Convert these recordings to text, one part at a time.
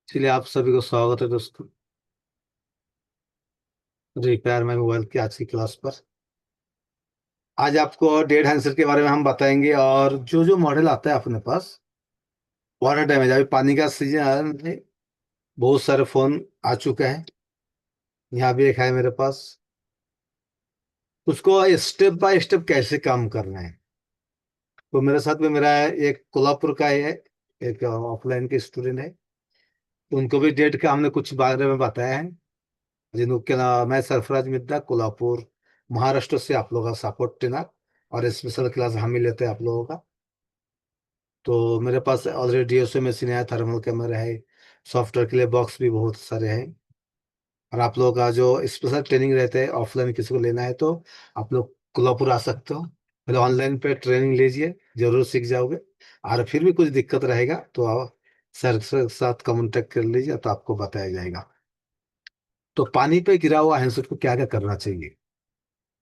चलिए, आप सभी को स्वागत है दोस्तों रिपेयर माई मोबाइल की आज की क्लास पर। आज आपको डेड हैंडसेट के बारे में हम बताएंगे और जो जो मॉडल आता है अपने पास। वाटर डैमेज, अभी पानी का सीजन है, बहुत सारे फोन आ चुके हैं। यहाँ भी एक है मेरे पास। उसको स्टेप बाय स्टेप कैसे काम करना है, तो मेरे साथ में मेरा एक कोल्हापुर का ही है, एक ऑफलाइन के स्टूडेंट है। तो उनको भी डेट का हमने कुछ बारे में बताया है। जिनको नाम मैं सरफराज मिद्दा, कोल्हापुर महाराष्ट्र से आप लोगों का सपोर्ट ट्रेनर, और स्पेशल क्लास हम ही लेते हैं आप लोगों का। तो मेरे पास ऑलरेडी डीएसओ मशीन है, थर्मल कैमरा है, सॉफ्टवेयर के लिए बॉक्स भी बहुत सारे हैं। और आप लोगों का जो स्पेशल ट्रेनिंग रहते हैं, ऑफलाइन किसी को लेना है तो आप लोग कोल्हापुर आ सकते हो। पहले ऑनलाइन पे ट्रेनिंग लीजिए, जरूर सीख जाओगे। और फिर भी कुछ दिक्कत रहेगा तो आप सर के साथ कांटेक्ट कर लीजिए, तो आपको बताया जाएगा। तो पानी पे गिरा हुआ हैंडसेट को क्या क्या करना चाहिए,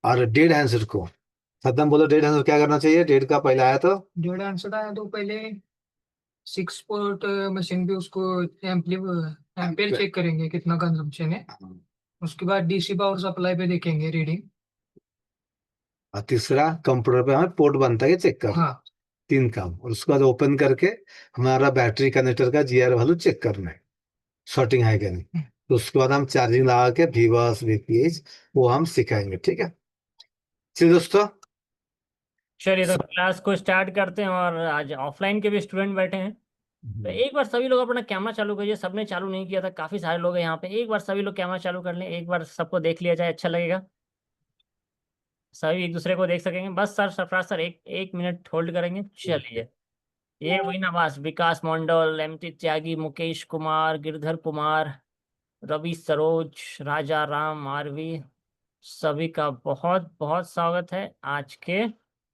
और डेड हैंडसेट को सद्दाम बोलो, डेड हैंडसेट क्या करना चाहिए। डेड का पहले आया तो जो डांसर आया तो पहले 6 पोर्ट मशीन पे उसको एम्पली एम्पेयर चेक करेंगे कितना कंजम्पशन है। उसके बाद डीसी पावर सप्लाई पे देखेंगे रीडिंग। और तीसरा कंप्यूटर पे हमें पोर्ट बनता है चेक करना। हाँ। तीन काम, और उसके बाद ओपन करके हमारा बैटरी कनेक्टर का जीआर वैल्यू चेक करना है, शॉर्टिंग है कि नहीं। तो उसके बाद हम चार्जिंग लगा के वीवर्स वीपीएच वो हम सिखाएंगे, ठीक है। चलिए दोस्तों। चलिए तो स- क्लास को स्टार्ट करते हैं। और आज ऑफलाइन के भी स्टूडेंट बैठे हैं, तो एक बार सभी लोग अपना कैमरा चालू करिए। सबने चालू नहीं किया था, काफी सारे लोग हैं यहाँ पे। एक बार सभी लोग कैमरा चालू कर लें, एक बार सबको देख लिया जाए, अच्छा लगेगा। सभी एक दूसरे को देख सकेंगे। बस सर, सरफराज सर, एक एक मिनट होल्ड करेंगे। चलिए, ये वही नवास, विकास मंडल, एमटी त्यागी, मुकेश कुमार, गिरधर कुमार, रवि सरोज, राजा राम, आरवी, सभी का बहुत बहुत स्वागत है आज के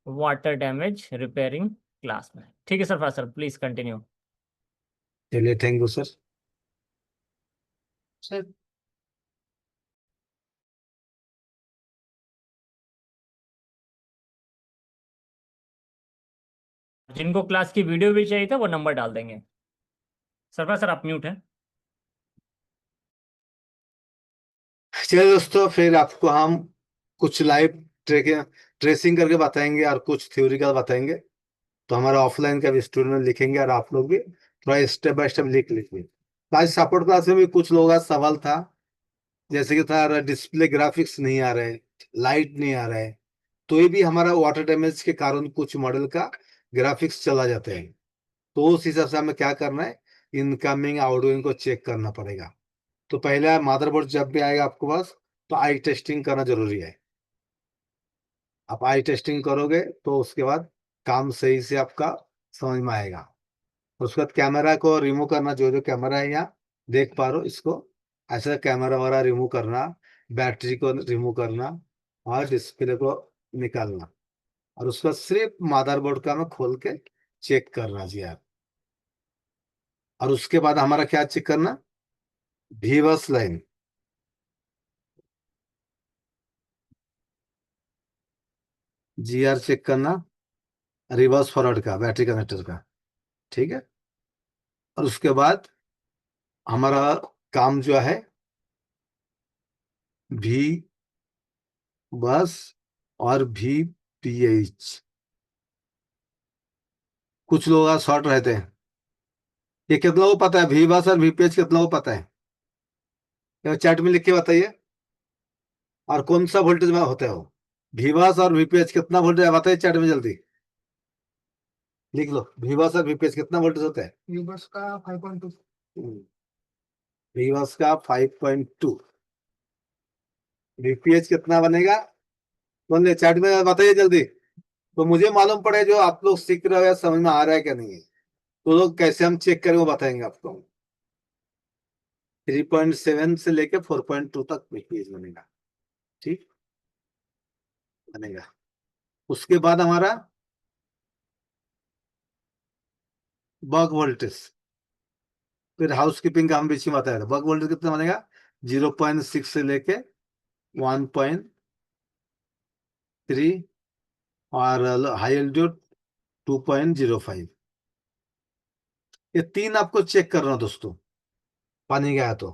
वाटर डैमेज रिपेयरिंग क्लास में। ठीक है सरफराज सर, प्लीज कंटिन्यू। चलिए, थैंक यू सर। सर, जिनको क्लास की वीडियो भी चाहिए था वो नंबर डाल देंगे। सरफराज सर आप म्यूट हैं। चलिए दोस्तों, फिर आपको हम कुछ लाइव ट्रेसिंग करके बताएंगे और कुछ थ्योरिकल बताएंगे। तो हमारा ऑफलाइन का भी स्टूडेंट लिखेंगे, और आप लोग भी थोड़ा स्टेप बाय स्टेप लिख लीजिए। तो आज सपोर्ट क्लास में भी कुछ लोगों का सवाल था, जैसे कि था डिस्प्ले ग्राफिक्स नहीं आ रहे, लाइट नहीं आ रहा है। तो ये भी हमारा वाटर डैमेज के कारण कुछ मॉडल का ग्राफिक्स चला जाते हैं। तो उस हिसाब से हमें क्या करना है, इनकमिंग आउटगोइंग को चेक करना पड़ेगा। तो पहला मदरबोर्ड जब भी आएगा आपके पास, तो आई टेस्टिंग करना जरूरी है। आप आई टेस्टिंग करोगे तो उसके बाद काम सही से आपका समझ में आएगा। उसके बाद कैमरा को रिमूव करना, जो जो कैमरा है यहाँ देख पा रहे हो इसको, ऐसा कैमरा वगैरह रिमूव करना, बैटरी को रिमूव करना, और डिस्प्ले को निकालना। और उसके बाद सिर्फ मदरबोर्ड का मैं खोल के चेक करना जी यार। और उसके बाद हमारा क्या चेक करना, वीवर्स लाइन, जीआर चेक करना, रिवर्स फॉरवर्ड का बैटरी कनेक्टर का, ठीक है। और उसके बाद हमारा काम जो है, वी बस और वी पीएच, कुछ लोग शॉर्ट रहते हैं। ये कितना को पता है, वी बस और वी पीएच कितना को पता है, ये चैट में लिख के बताइए। और कौन सा वोल्टेज में होता है वो, वी बस और वी पीएच कितना वोल्टेज है बताइए चैट में जल्दी। लिख लो, वी बस और वी पीएच कितना वोल्टेज होता है। यूबर्स का 5.2। वी बस का 5.2, वीपीएच कितना बनेगा, बोलिए चैट में बताइए जल्दी। तो मुझे मालूम पड़े जो आप लोग सीख रहे हो या समझ में आ रहा है क्या नहीं है। तो लोग कैसे हम चेक करें वो बताएंगे आपको। 3.7 से लेके 4.2 तक वीपीएच बनेगा, ठीक बनेगा। उसके बाद हमारा बग वोल्टेज, फिर हाउस कीपिंग का हम बीच में बताया था। बग वोल्टेज कितना बनेगा, 0.6 से लेके 1.3, और हाई एल्टीट्यूड 2.05। ये तीन आपको चेक करना दोस्तों। पानी गया तो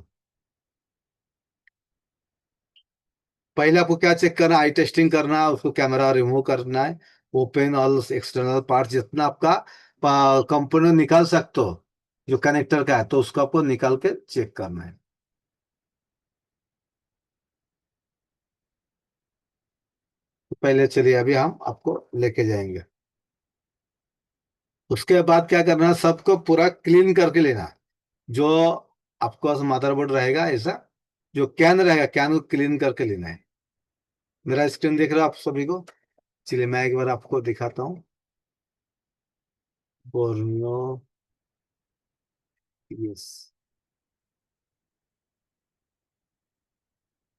पहले आपको क्या चेक करना, आई टेस्टिंग करना है, उसको कैमरा रिमूव करना है, ओपन ऑल एक्सटर्नल पार्ट जितना आपका कंपोनेंट निकाल सकते हो जो कनेक्टर का है, तो उसको आपको निकाल के चेक करना है। तो पहले चलिए अभी हम आपको लेके जाएंगे। उसके बाद क्या करना है, सबको पूरा क्लीन करके लेना। जो आपके पास मदरबोर्ड रहेगा ऐसा, जो कैन रहेगा कैन को क्लीन करके लेना है। मेरा स्क्रीन देख रहे हो आप सभी को? चलिए मैं एक बार आपको दिखाता हूँ। Borneo, yes.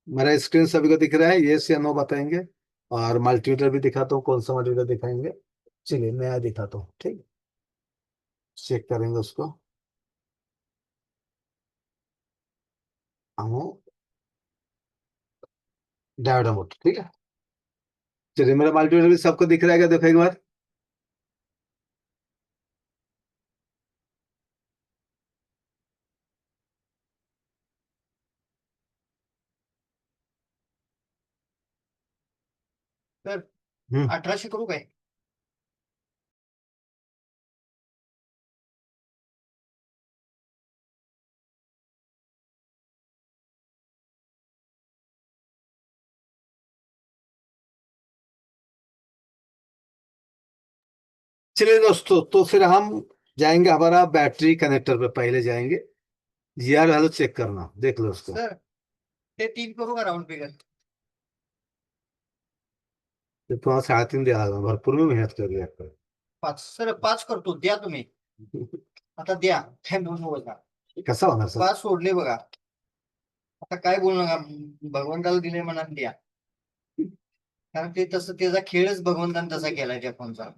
मेरा स्क्रीन सभी को दिख रहा है, यस या नो बताएंगे। और मल्टीमीटर भी दिखाता हूँ, कौन सा मल्टीमीटर दिखाएंगे। चलिए मैं दिखाता हूँ, ठीक। चेक करेंगे उसको हम, डायोड, ठीक है। चलिए मेरा मल्टीमीटर भी सबको दिख रहा है क्या, देखो एक बार। तर हम्म 1800 करू काय? चलिए दोस्तों, तो फिर हम जाएंगे हमारा बैटरी कनेक्टर पे, पहले जाएंगे। जीआर हेलो चेक करना, देख लो उसको। सर ते 3 करू का राऊंड फिगर? ते तुम्हाला 3.5 द्यायला लागणार, भरपूर मी मेहनत केली आहे. 5 सर 5 करतो, द्या तुम्ही. आता द्या, काय बोलू नका. कसा होणार सर? 5 सोडले बघा. आता काय बोलू नका, भगवंताला दिले म्हणा द्या. कारण ते तसं त्याचा खेळच भगवंताने तसा केलाय त्या फोनचा.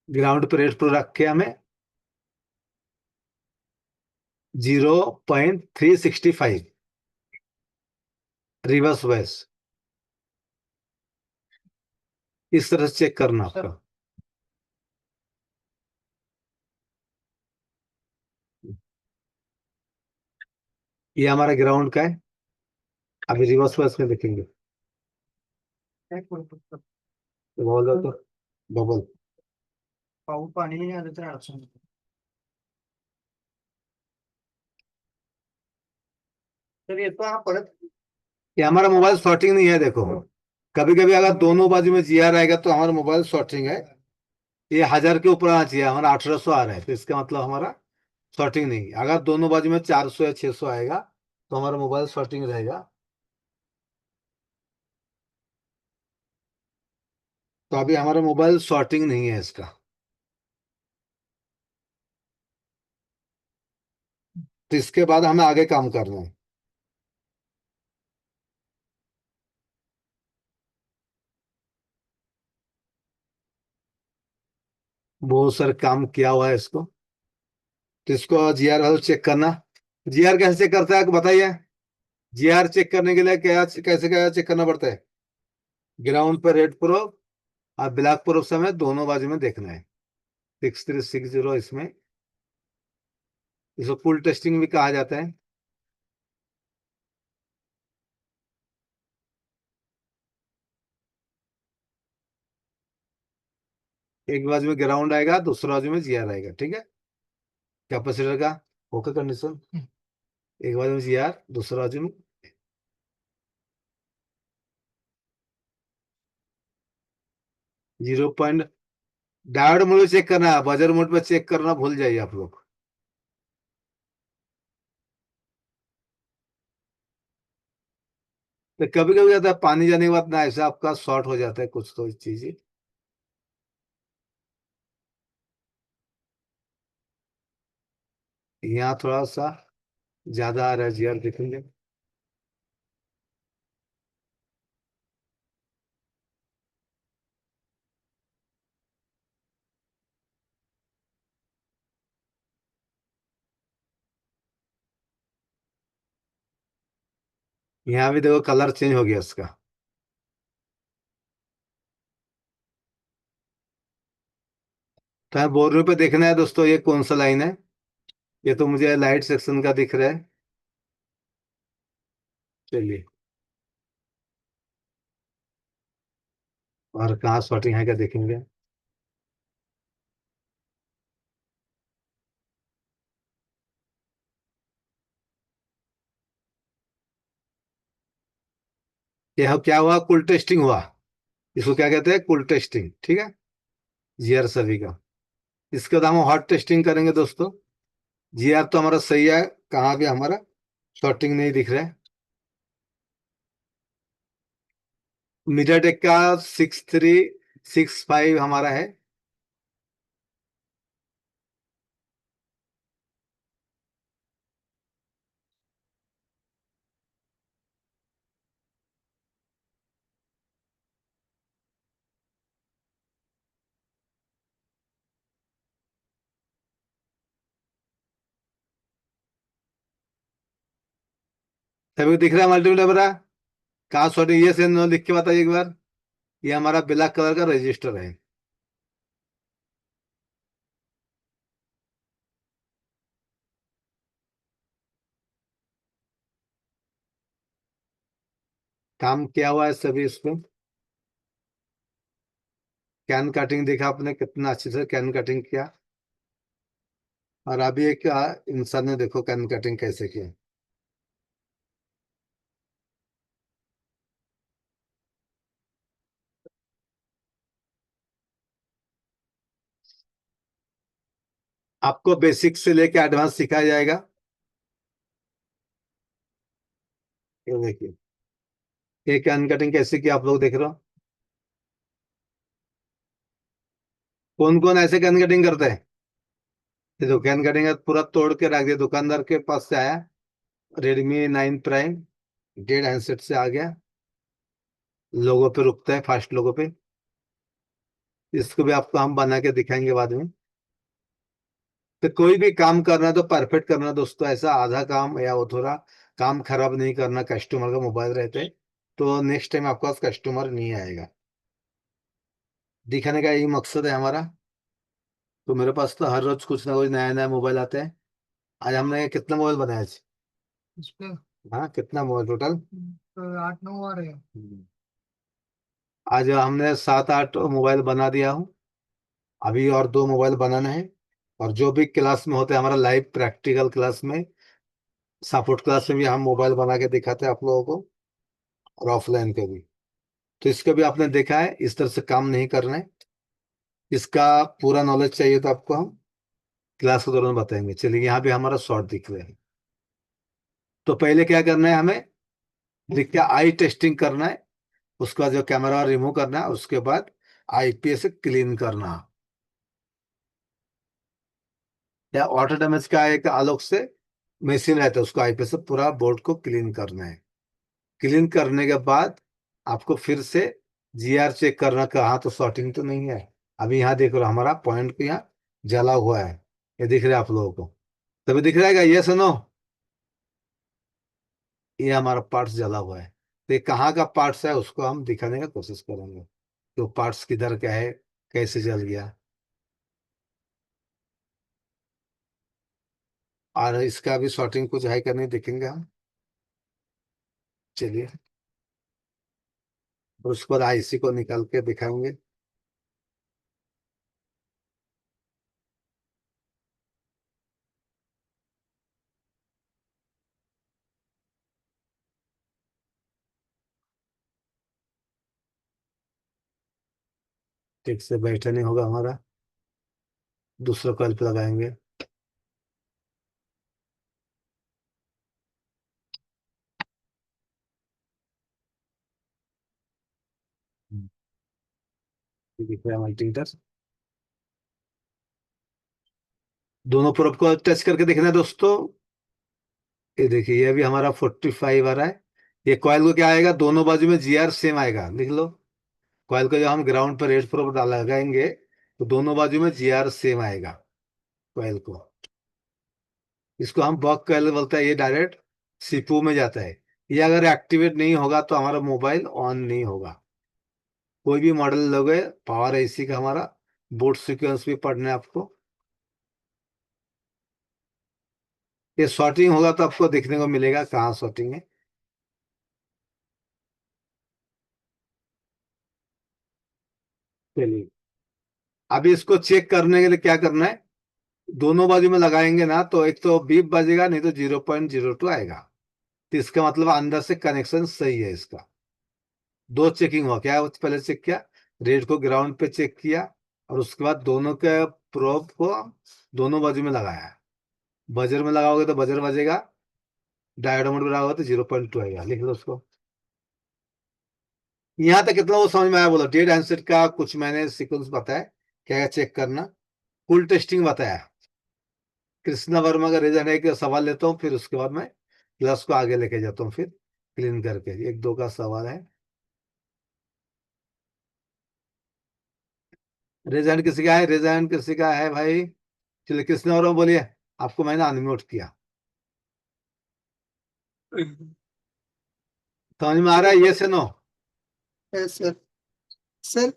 ग्राउंड पे रेट पर रख के हमें 0.365 रिवर्स वॉइस, इस तरह से चेक करना सर आपका। ये हमारा ग्राउंड का है। अभी रिवर्स वॉइस में देखेंगे, काय करतो? तो बोल दो तो बबल। पाऊस पाणी नाही आलं तर अडचण होते. तर येतो हा परत. ये हमारा मोबाइल शॉर्टिंग नहीं है, देखो। कभी कभी अगर दोनों बाजू में जीआर आएगा तो हमारा मोबाइल शॉर्टिंग है। ये 1000 के ऊपर आना चाहिए, हमारा 1800 आ रहा है, तो इसका मतलब हमारा शॉर्टिंग नहीं। अगर दोनों बाजू में 400 या 600 आएगा तो हमारा मोबाइल शॉर्टिंग रहेगा। तो अभी हमारा मोबाइल शॉर्टिंग नहीं है इसका। तो इसके बाद हमें आगे काम करना है। बहुत सारे काम किया हुआ है इसको। तो इसको जीआर वाला चेक करना। जीआर कैसे चेक करता है आपको बताइए। जीआर चेक करने के लिए क्या, कैसे क्या चेक करना पड़ता है? ग्राउंड पर रेड प्रोब और ब्लैक प्रोब समेत दोनों बाजू में देखना है। 6360 इसमें, इसको पुल टेस्टिंग भी कहा जाता है। एक बाजू में ग्राउंड आएगा, दूसरा बाजू में जीआर आएगा, ठीक है। कैपेसिटर का ओके कंडीशन, एक बाजू में जीआर, दूसरा बाजू में 0 पॉइंट। डायोड मोड चेक करना है, बजर मोड पे चेक करना भूल जाइए आप लोग। तो कभी कभी जाता है पानी जाने के बाद ना, ऐसा आपका शॉर्ट हो जाता है कुछ तो चीजें। यहाँ थोड़ा सा ज्यादा आ रहा है जीआर, देखेंगे। यहाँ भी देखो कलर चेंज हो गया इसका। तो हमें बोर्ड पे देखना है दोस्तों ये कौन सा लाइन है। ये तो मुझे लाइट सेक्शन का दिख रहा है। चलिए, और कहाँ शॉर्टिंग है क्या देखेंगे। ये क्या हुआ, कुल टेस्टिंग हुआ। इसको क्या कहते हैं, कुल टेस्टिंग, ठीक है। जीआर सभी का। इसके बाद हम हॉट टेस्टिंग करेंगे दोस्तों। जीआर तो हमारा सही है, कहाँ भी हमारा शॉर्टिंग नहीं दिख रहा है। मीडियाटेक का 6365 हमारा है। सभी को दिख रहा है मल्टीमीटर हमारा। कहाँ शॉर्टिंग, ये से नो लिख के बताइए एक बार। ये हमारा ब्लैक कलर का रजिस्टर है। काम किया हुआ है सभी इसमें। कैन कटिंग देखा आपने कितना अच्छे से कैन कटिंग किया। और अभी एक इंसान ने देखो कैन कटिंग कैसे किया। आपको बेसिक से लेके एडवांस सिखाया जाएगा। ये देखिए, ये कैन कटिंग कैसे किया आप लोग देख रहे हो। कौन कौन ऐसे कैन कटिंग करते हैं। ये तो कैन कटिंग पूरा तोड़ के रख दिया, दुकानदार के पास से आया। Redmi 9 Prime डेड हैंडसेट से आ गया। लोगों पे रुकता है, फास्ट लोगों पे। इसको भी आपको हम बना के दिखाएंगे बाद में। तो कोई भी काम करना है तो परफेक्ट करना दोस्तों, ऐसा आधा काम या वो थोड़ा काम खराब नहीं करना। कस्टमर का मोबाइल रहते तो नेक्स्ट टाइम आपके पास कस्टमर नहीं आएगा। दिखाने का यही मकसद है हमारा। तो मेरे पास तो हर रोज कुछ ना कुछ नया नया मोबाइल आते हैं। आज हमने कितना मोबाइल बनाया आज। इस पे हाँ, कितना मोबाइल टोटल। 8-9 आ रहे हैं। आज हमने 7-8 मोबाइल बना दिया हूँ। अभी और 2 मोबाइल बनाना है। और जो भी क्लास में होते हैं हमारा लाइव प्रैक्टिकल क्लास में, सपोर्ट क्लास में भी हम मोबाइल बना के दिखाते हैं आप लोगों को। और ऑफलाइन पे भी। तो इसका भी आपने देखा है, इस तरह से काम नहीं करना है। इसका पूरा नॉलेज चाहिए तो आपको हम क्लास के दौरान बताएंगे। चलिए, यहाँ पे हमारा शॉर्ट दिख रहा है। तो पहले क्या करना है हमें, लिख के आई टेस्टिंग करना है। उसका जो कैमरा रिमूव करना है, उसके बाद आईपीएस से क्लीन करना। या ऑटो डैमेज का एक अलग से मशीन रहता है, उसको आईपीएस से पूरा बोर्ड को क्लीन करना है। क्लीन करने के बाद आपको फिर से जीआर चेक करना, कहाँ तो शॉर्टिंग तो नहीं है। अभी यहाँ देख रहे हो हमारा पॉइंट को यहाँ जला हुआ है। ये दिख रहा है आप लोगों को, तभी दिख रहा है क्या, ये सुनो। ये हमारा पार्ट्स जला हुआ है। तो ये कहाँ का पार्ट्स है उसको हम दिखाने का कोशिश करेंगे। तो पार्ट्स किधर क्या है, कैसे जल गया। और इसका भी शॉर्टिंग कुछ है करने देखेंगे हम। चलिए, और उसके बाद आईसी को निकाल के दिखाएंगे। ठीक से बैठा नहीं होगा हमारा, दूसरा कॉल पे लगाएंगे। ये दिख रहा है मल्टीमीटर। दोनों प्रोब को टच करके देखना है दोस्तों। ये देखिए, ये भी हमारा 45 आ रहा है। ये कॉइल को क्या आएगा, दोनों बाजू में जीआर सेम आएगा, लिख लो। कॉइल को जब हम ग्राउंड पर रेड प्रोब लगाएंगे तो दोनों बाजू में जीआर सेम आएगा कॉइल को। इसको हम बक कॉइल बोलते हैं। ये डायरेक्ट सीपीयू में जाता है। ये अगर एक्टिवेट नहीं होगा तो हमारा मोबाइल ऑन नहीं होगा। कोई भी मॉडल लोगे, पावर एसी का हमारा बूट सीक्वेंस भी पढ़ना है आपको। ये शॉर्टिंग होगा तो आपको देखने को मिलेगा कहाँ शॉर्टिंग है। चलिए, अभी इसको चेक करने के लिए क्या करना है, दोनों बाजू में लगाएंगे ना तो एक तो बीप बजेगा, नहीं तो 0.02 आएगा। तो इसका मतलब अंदर से कनेक्शन सही है इसका। दो चेकिंग हुआ, क्या पहले चेक किया, रेड को ग्राउंड पे चेक किया, और उसके बाद दोनों के प्रोब को दोनों बाजू में लगाया। बजर में लगाओगे तो बजर बजेगा, डायोड मोड में लगाओगे तो 0.2 आएगा। लिख लो उसको। यहाँ तक कितना वो समझ में आया बोलो। डेड आंसर का कुछ मैंने सीक्वेंस बताया, क्या क्या चेक करना, फुल टेस्टिंग बताया। कृष्णा वर्मा का रीजन है कि सवाल लेता हूँ, फिर उसके बाद मैं क्लास को आगे लेके जाता हूँ, फिर क्लीन करके। एक दो का सवाल है। रेजान किसी का है, रेजान किसी का है भाई? चलिए कृष्णा वर्मा बोलिए, आपको मैंने अनम्यूट किया। समझ में आ रहा है ये से नो? सर सर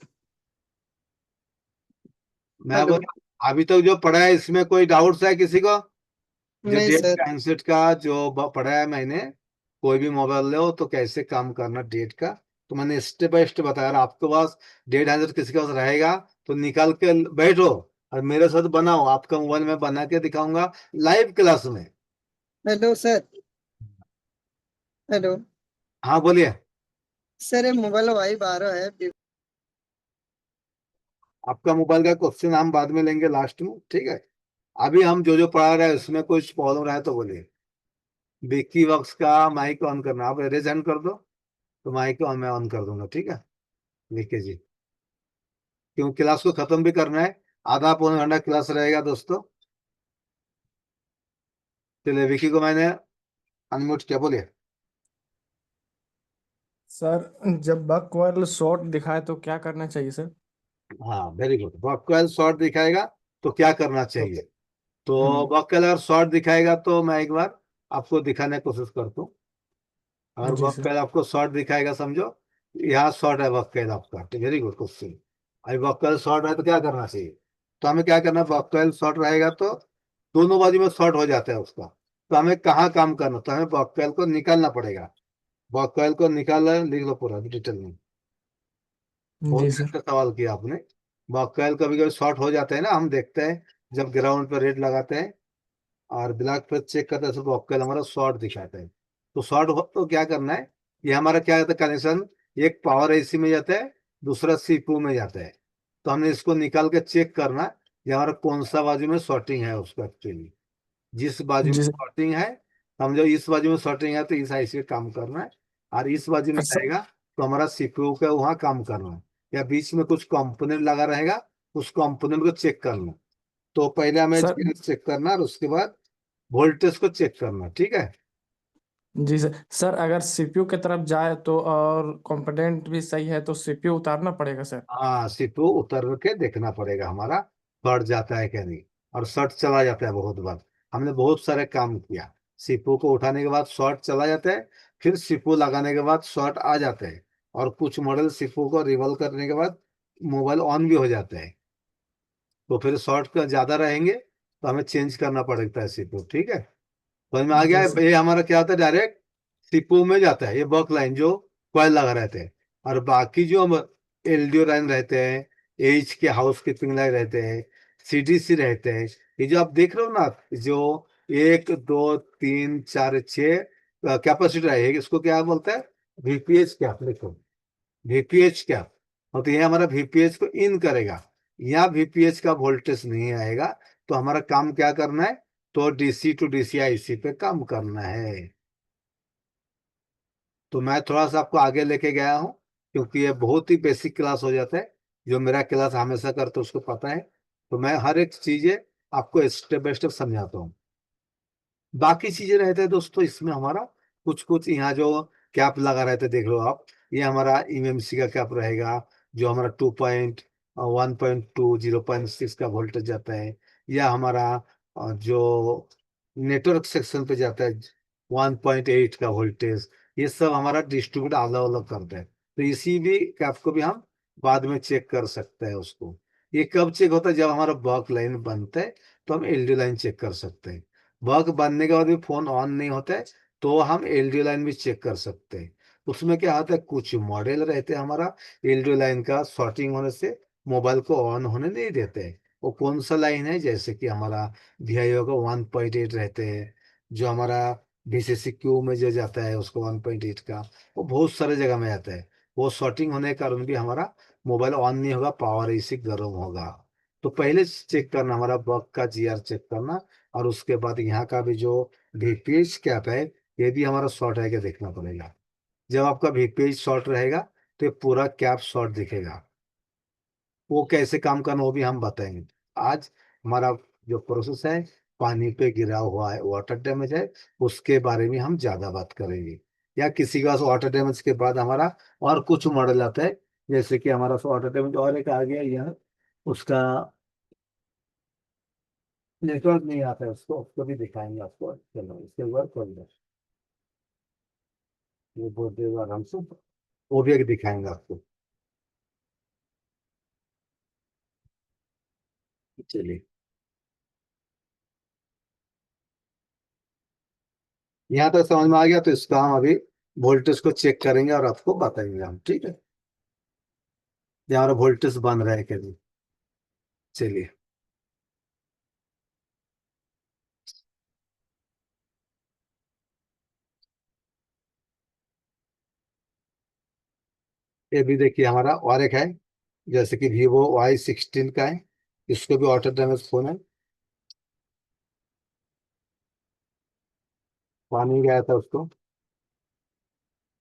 मैं हेलो। बोल, अभी तक जो पढ़ा है इसमें कोई डाउट्स है किसी को? जो नहीं डेट सर। का एनसेट का जो पढ़ा है मैंने, कोई भी मोबाइल लो तो कैसे काम करना डेट का, तो मैंने स्टेप बाय स्टेप बताया। और आपके पास डेट एनसेट किसी के पास रहेगा तो निकाल के बैठो और मेरे साथ बनाओ। आपका मोबाइल में बना के दिखाऊंगा लाइव क्लास में। Hello sir. हेलो हाँ बोलिए। सर, ये मोबाइल वाइब आ रहा है। आपका मोबाइल का क्वेश्चन हम बाद में लेंगे लास्ट में, ठीक है? अभी हम जो जो पढ़ा रहे हैं उसमें कुछ प्रॉब्लम रहा है तो बोलिए। विकी बॉक्स का माइक ऑन करना, आप रेज हैंड कर दो तो माइक ऑन मैं ऑन कर दूंगा, ठीक है? लिखिए जी, क्योंकि क्लास को खत्म भी करना है। आधा पौन घंटा क्लास रहेगा दोस्तों। चलिए, विकी को मैंने अनम्यूट किया, बोलिए। सर जब बक कॉइल शॉर्ट दिखाए तो क्या करना चाहिए सर? हाँ वेरी गुड। बॉक्वेल शॉर्ट दिखाएगा तो क्या करना तो चाहिए? तो बॉक्वेल अगर शॉर्ट दिखाएगा तो मैं एक बार आपको दिखाने की कोशिश करता हूँ। अगर जी सर। बॉक्वेल आपको शॉर्ट दिखाएगा, समझो यहाँ शॉर्ट है बॉक्वेल आपका, वेरी गुड क्वेश्चन। अभी बॉक्वेल शॉर्ट है तो क्या करना चाहिए? तो हमें क्या करना है, बॉक्वेल शॉर्ट रहेगा तो दोनों बाजू में शॉर्ट हो जाता है उसका। तो हमें कहाँ काम करना, तो हमें बॉक्वेल को निकालना पड़ेगा। बॉक्वेल को निकालना, लिख लो पूरा डिटेल में। बहुत जी सर। अच्छा सवाल किया आपने। बॉक्वेल कभी कभी शॉर्ट हो जाते हैं ना, हम देखते हैं जब ग्राउंड पर रेड लगाते हैं और ब्लैक पर चेक करते हैं तो बॉक्वेल हमारा शॉर्ट दिखाता है। तो शॉर्ट हो तो क्या करना है, ये हमारा क्या होता है कनेक्शन, एक पावर एसी में जाता है, दूसरा सीपीयू में जाता है। तो हमने इसको निकाल के चेक करना है, ये हमारा कौन सा बाजू में शॉर्टिंग है उसका एक्चुअली। जिस बाजू में जी सर। शॉर्टिंग है, समझो इस बाजू में शॉर्टिंग है तो इस आईसी पे काम करना है, और इस बाजू में सर रहेगा तो हमारा सीपीयू का वहाँ काम करना है। या बीच में कुछ कंपोनेंट लगा रहेगा, उस कंपोनेंट को चेक करना। तो पहले हमें सर चेक करना और उसके बाद वोल्टेज को चेक करना, ठीक है? जी सर। सर अगर सीपीयू की तरफ जाए तो और कंपोनेंट भी सही है तो सीपीयू उतारना पड़ेगा सर? हाँ, सीपीयू उतर के देखना पड़ेगा हमारा सट जाता है क्या नहीं। और सट चला जाता है बहुत बार, हमने बहुत सारे काम किया। सीपीयू को उठाने के बाद शॉर्ट चला जाता है, फिर सीपीयू लगाने के बाद शॉर्ट आ जाता है, और कुछ मॉडल सीपीयू को रिवॉल्व करने के बाद मोबाइल ऑन भी हो जाता है। तो फिर शॉर्ट का ज्यादा रहेंगे तो हमें चेंज करना पड़ता है सीपीयू, ठीक है? समझ में आ गया जी है? सर। ये हमारा क्या होता है, डायरेक्ट सीपीयू में जाता है ये बक लाइन जो कॉइल लगा रहते हैं। और बाकी जो एलडीओ लाइन रहते हैं, एच के हाउस कीपिंग लाइन रहते हैं, सीडीसी रहते हैं, ये जो आप देख रहे हो ना, जो एक दो तीन चार छः कैपेसिटर है, इसको क्या बोलते हैं, वीपीएच कैप। लिखो वीपीएच कैप। और तो ये हमारा वीपीएच को इन करेगा, यहाँ वीपीएच का वोल्टेज नहीं आएगा। तो हमारा काम क्या करना है, तो डीसी टू डीसी आईसी पे काम करना है। तो मैं थोड़ा सा आपको आगे लेके गया हूँ, क्योंकि ये बहुत ही बेसिक क्लास हो जाता है। जो मेरा क्लास हमेशा करता है उसको पता है। तो मैं हर एक चीजें आपको स्टेप बाय स्टेप समझाता हूँ। बाकी चीजें रहते हैं दोस्तों इसमें हमारा, कुछ कुछ यहाँ जो कैप लगा रहते हैं देख लो आप, ये हमारा ईएमसी का कैप रहेगा, जो हमारा 2.1.2 0.6 का वोल्टेज जाता है। या हमारा जो नेटवर्क सेक्शन पे जाता है 1.8 का वोल्टेज। ये सब हमारा डिस्ट्रीब्यूटर अलग अलग करता है। तो इसी भी कैप को भी हम बाद में चेक कर सकते हैं उसको। ये कब चेक होता है? जब हमारा बक लाइन बनता है तो हम एलडीओ लाइन चेक कर सकते हैं। बक बनने के बाद भी फोन ऑन नहीं होता है तो हम एलडीओ लाइन भी चेक कर सकते हैं। उसमें क्या होता है, कुछ मॉडल रहते हैं हमारा एलडीओ लाइन का शॉर्टिंग होने से मोबाइल को ऑन होने नहीं देते हैं। वो कौन सा लाइन है? जैसे कि हमारा VIO का 1.8 रहते हैं, जो हमारा VCC में जो जाता है उसको 1.8 का, वो बहुत सारे जगह में आता है। वो शॉर्टिंग होने के कारण भी हमारा मोबाइल ऑन नहीं होगा, पावर इसी गर्म होगा। तो पहले चेक करना हमारा बग का GR चेक करना, और उसके बाद यहाँ का भी जो VPH कैप है ये भी हमारा शॉर्ट है क्या देखना पड़ेगा। जब आपका VPH शॉर्ट रहेगा तो ये पूरा कैप शॉर्ट दिखेगा। वो कैसे काम करना वो भी हम बताएंगे। आज हमारा जो प्रोसेस है, पानी पे गिरा हुआ है, वाटर डैमेज है, उसके बारे में हम ज्यादा बात करेंगे। या किसी का वाटर डैमेज के बाद हमारा और कुछ मॉडल आता है, जैसे कि हमारा वाटर डैमेज और एक आ गया यहाँ, उसका नेटवर्क नहीं आता है, उसको भी दिखाएंगे आपको। चलो इसके ऊपर खोल दो, ये बोलते हुए आराम से वो भी एक दिखाएंगे आपको। चलिए, यहाँ तक समझ में आ गया तो इसका हम अभी वोल्टेज को चेक करेंगे और आपको बताएंगे हम, ठीक है। ये हमारा वोल्टेज बन रहा है क्या नहीं। चलिए, ये भी देखिए हमारा और एक है, जैसे कि Vivo Y16 का है, इसको भी वाटर डैमेज फोन है, पानी गया था उसको।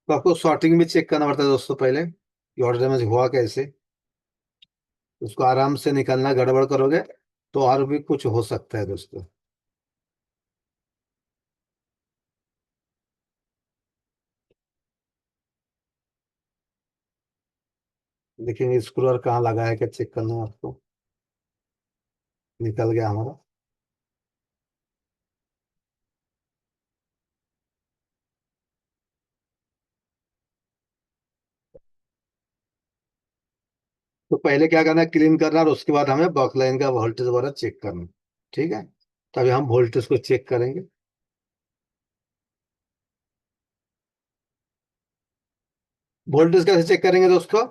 तो आपको शॉर्टिंग भी चेक करना पड़ता है दोस्तों पहले कि वाटर डैमेज हुआ कैसे। उसको आराम से निकलना, गड़बड़ करोगे तो और भी कुछ हो सकता है दोस्तों। देखिए स्क्रू और कहाँ लगा है क्या चेक करना है आपको। निकल गया हमारा। तो पहले क्या करना है, क्लीन करना, और उसके बाद हमें बॉक्स का वोल्टेज वगैरह चेक करना। ठीक है, तभी हम वोल्टेज को चेक करेंगे। वोल्टेज कैसे चेक करेंगे दोस्तों?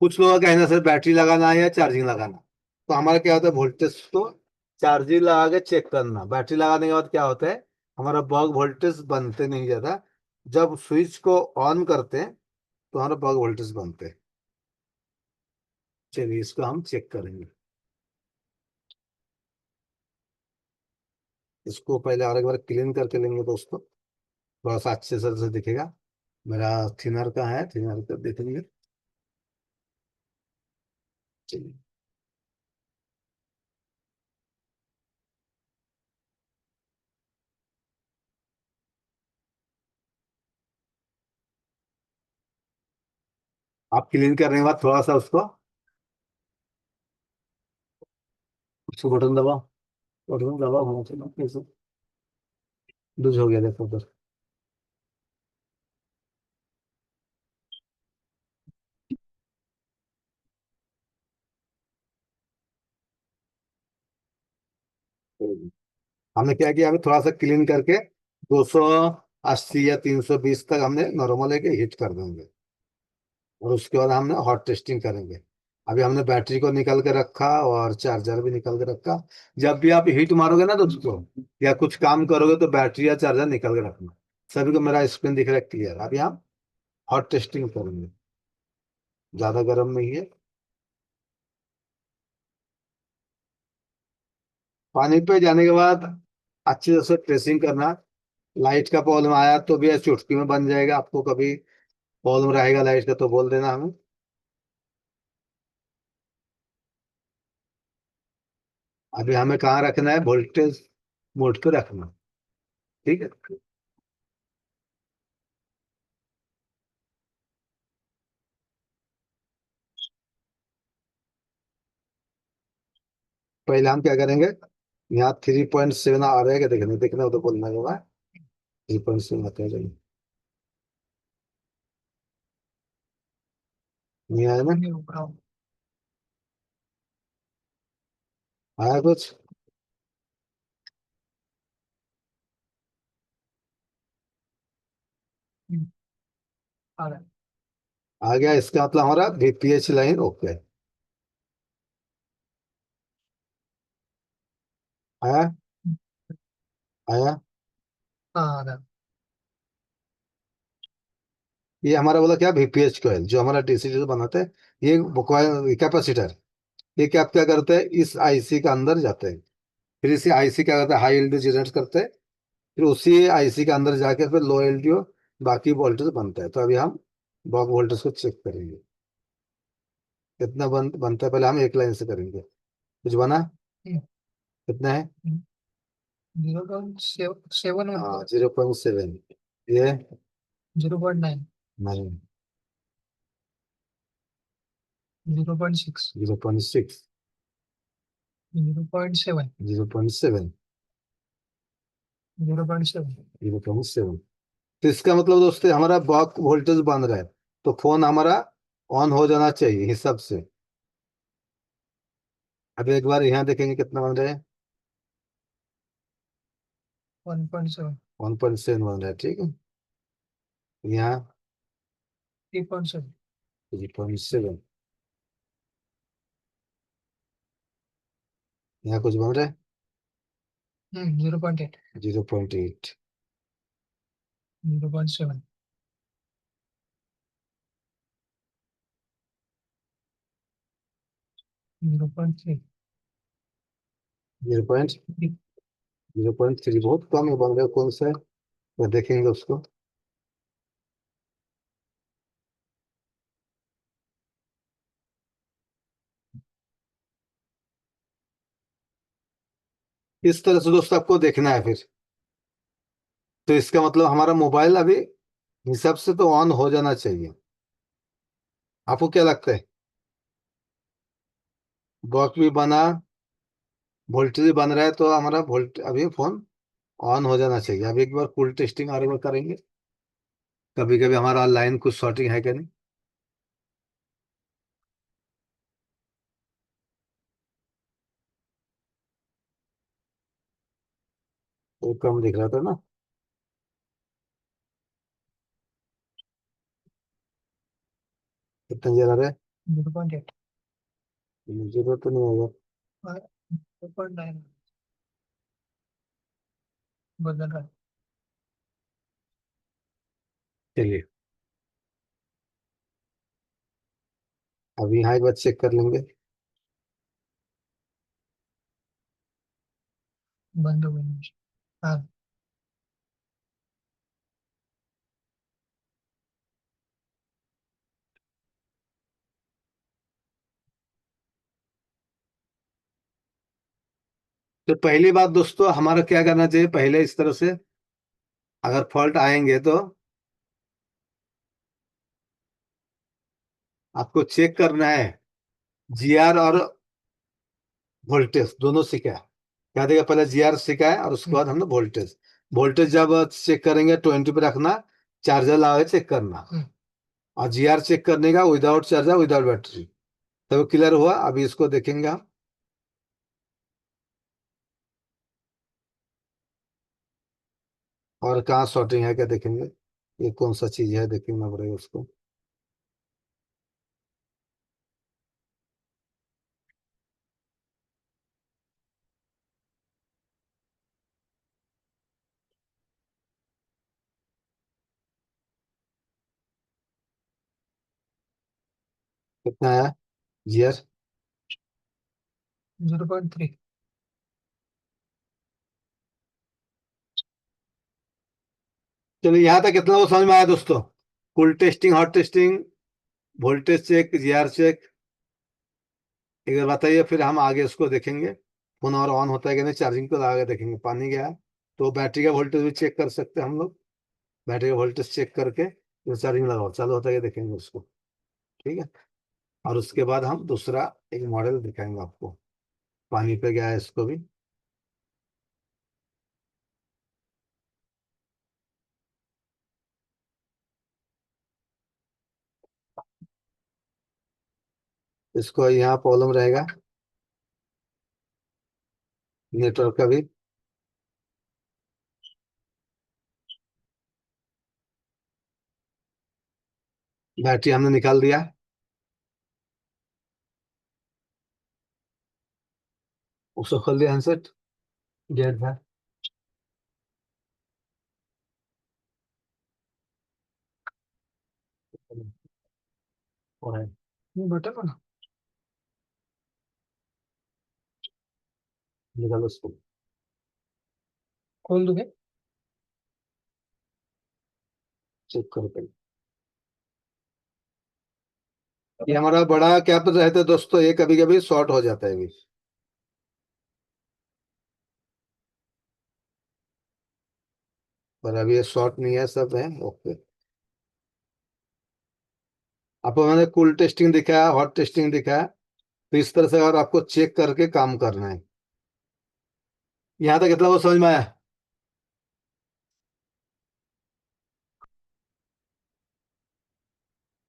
कुछ लोगों का कहना सर बैटरी लगाना है या चार्जिंग लगाना। तो हमारा क्या होता है, वोल्टेज को चार्जिंग लगा के चेक करना। बैटरी लगाने के बाद क्या होता है, हमारा बग वोल्टेज बनते नहीं ज्यादा। जब स्विच को ऑन करते हैं तो हमारा बग वोल्टेज बनते हैं। चलिए इसको हम चेक करेंगे। इसको पहले और एक बार क्लीन करके लेंगे दोस्तों, थोड़ा सा अच्छे से दिखेगा। मेरा थिनर का है, थिनर का देखेंगे। चलिए, आप क्लीन करने के बाद थोड़ा सा उसको बटन दबाओ। बटन दबाओ होना चाहिए कैसे। लूज हो गया देखो उधर। हमने क्या किया, अभी थोड़ा सा क्लीन करके 280 या 320 तक हमने नॉर्मल है कि हिट कर देंगे, और उसके बाद हमने हॉट टेस्टिंग करेंगे। अभी हमने बैटरी को निकल के रखा और चार्जर भी निकल के रखा। जब भी आप हीट मारोगे ना दोस्तों या कुछ काम करोगे तो बैटरी या चार्जर निकल के रखना। सभी को मेरा स्क्रीन दिख रहा है क्लियर। अभी हम हॉट टेस्टिंग करेंगे, ज्यादा गर्म नहीं है। पानी पे जाने के बाद अच्छे से ट्रेसिंग करना। लाइट का प्रॉब्लम आया तो भी चुटकी में बन जाएगा। आपको कभी प्रॉब्लम रहेगा लाइट का तो बोल देना हमें। अभी हमें कहाँ रखना है, वोल्टेज मोड पे रखना। ठीक है, पहले हम क्या करेंगे, यहाँ 3.7 आ रहा है क्या देखने, देखना हो तो बोलना होगा। 3.7 आते हैं चलिए। नहीं आया ना। नहीं हो रहा। आया कुछ? आ रहा है। आ गया, इसका मतलब हमारा VPH लाइन ओके। आया? आया? हाँ आ रहा है। ये हमारा बोला क्या, VPH कॉइल जो हमारा डीसी बनाते हैं, ये कॉइल कैपेसिटर, ये क्या करते हैं, इस आईसी का अंदर जाते हैं। फिर इसी आईसी क्या करते हैं, हाई एलडी जनरेट करते हैं। फिर उसी आईसी के अंदर जाके फिर लो एलडीओ बाकी वोल्टेज बनता है। तो अभी हम बॉक वोल्टेज को चेक करेंगे कितना बनता है। पहले हम एक लाइन से करेंगे। कुछ बना? हम्म, कितना है? 0.7 हाँ, 0.7। ये 0.9 नहीं, 0.6 0.6, 0.7 0.7, 0.7। 0.7। तो इसका मतलब दोस्तों हमारा बॉक वोल्टेज बन रहा है, तो फोन हमारा ऑन हो जाना चाहिए हिसाब से। अब एक बार यहाँ देखेंगे कितना बन रहा है। 1.7 1.7 बन रहा है, ठीक है। यहाँ 3.7 3.7, यहाँ कुछ बन रहा है। 0.8 0.8, 0.7 0.3 0.3 बहुत कम है बन रहा है, कौन सा है वो देखेंगे उसको। इस तरह से दोस्तों आपको देखना है फिर। तो इसका मतलब हमारा मोबाइल अभी हिसाब से तो ऑन हो जाना चाहिए। आपको क्या लगता है? बॉक भी बना, वोल्टेज भी बन रहा है, तो हमारा वोल्ट अभी फोन ऑन हो जाना चाहिए। अब एक बार फुल टेस्टिंग और एक बार करेंगे, कभी कभी हमारा लाइन कुछ शॉर्टिंग है क्या नहीं। तो कम दिख रहा था ना। कितना जला रहा है? 0.8 जरूरत तो नहीं होगा। 0.9 बदल रहा है। चलिए, अब यहाँ एक बार चेक कर लेंगे। बंद हो गई। हाँ तो पहली बात दोस्तों हमारा क्या करना चाहिए, पहले इस तरह से अगर फॉल्ट आएंगे तो आपको चेक करना है जीआर और वोल्टेज दोनों सीखा है। क्या देगा, पहले जीआर सीखा है और उसके बाद हमने वोल्टेज। वोल्टेज जब चेक करेंगे 20 पे रखना, चार्जर लगा के चेक करना। और जीआर चेक करने का विदाउट चार्जर विदाउट बैटरी। तो क्लियर हुआ। अभी इसको देखेंगे हम। और कहाँ शॉर्टिंग है क्या देखेंगे, ये कौन सा चीज है देखना पड़ेगा उसको। कितना आया जीआर? 0.3 चलिए, यहाँ तक कितना वो समझ में आया दोस्तों। Cool testing, hot testing, voltage check, GR check, एक बार बताइए। फिर हम आगे उसको देखेंगे फोन और ऑन होता है कि नहीं। चार्जिंग को लगा के देखेंगे, पानी गया है तो बैटरी का वोल्टेज भी चेक कर सकते हैं हम लोग। बैटरी का वोल्टेज चेक करके फिर चार्जिंग लगाओ, चालू होता है कि देखेंगे उसको। ठीक है। और उसके बाद हम दूसरा एक मॉडल दिखाएंगे आपको, पानी पे गया है इसको भी। इसको यहाँ प्रॉब्लम रहेगा, नेटवर्क का भी। बैटरी हमने निकाल दिया। उसको खोल दिया हैंडसेट। गेट है। और है। ये बटन वाला निकालो उसको। खोल दोगे? चेक करो पहले। ये हमारा बड़ा कैप रहता है दोस्तों, ये कभी कभी शॉर्ट हो जाता है भी। पर अभी ये शॉर्ट नहीं है, सब है ओके। आपको मैंने कूल टेस्टिंग दिखाया, हॉट टेस्टिंग दिखाया, तो इस तरह से और आपको चेक करके काम करना है। यहाँ तक कितना वो समझ में आया?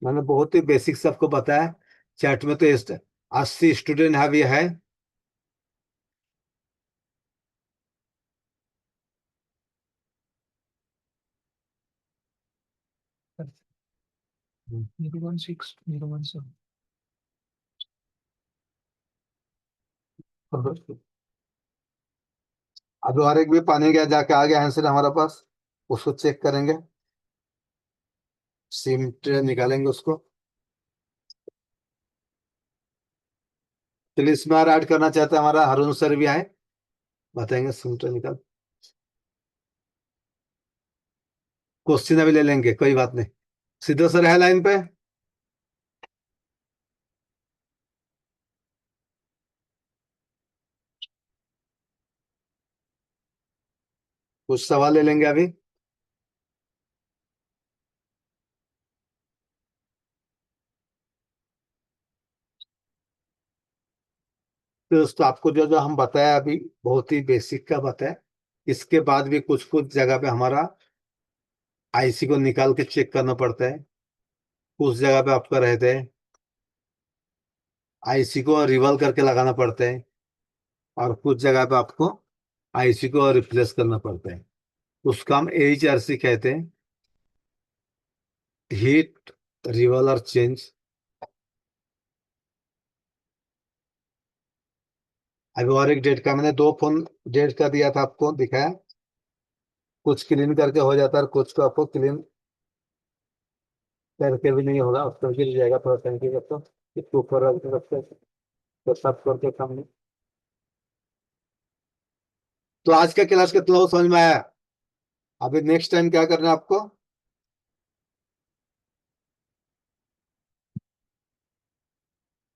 मैंने बहुत ही बेसिक सबको बताया। चैट में तो 80 स्टूडेंट अभी है। हम्म। 016 017। अभी और एक भी पानी गया जाके आ गया आंसर हमारे पास, उसको चेक करेंगे। सिम ट्रे निकालेंगे उसको। चलिए इसमें और ऐड करना चाहते हैं, हमारा हरुण सर भी आए, बताएंगे सिम ट्रे निकाल। क्वेश्चन अभी ले लेंगे, कोई बात नहीं। सीधा सर है लाइन पे। कुछ सवाल ले लेंगे अभी। तो दोस्तों आपको जो जो हम बताया अभी, बहुत ही बेसिक का बताया। इसके बाद भी कुछ कुछ जगह पे हमारा आईसी को निकाल के चेक करना पड़ता है। कुछ जगह पे आपका रहते हैं आईसी को रिवॉल्व करके लगाना पड़ता है, और कुछ जगह पे आपको आईसी को रिप्लेस करना पड़ता है। उसका हम एचआरसी कहते हैं, हीट रिवॉल्वर चेंज। अभी और एक डेट का मैंने 2 फोन डेट का दिया था, आपको दिखाया। कुछ क्लीन करके हो जाता है और कुछ को आपको क्लीन करके भी नहीं होगा, उसको गिर जाएगा थोड़ा टंकी का, तो इसके ऊपर रख के रखते हैं, तो सब करके काम नहीं। तो आज का क्लास कितना वो समझ में आया? अभी नेक्स्ट टाइम क्या करना है आपको?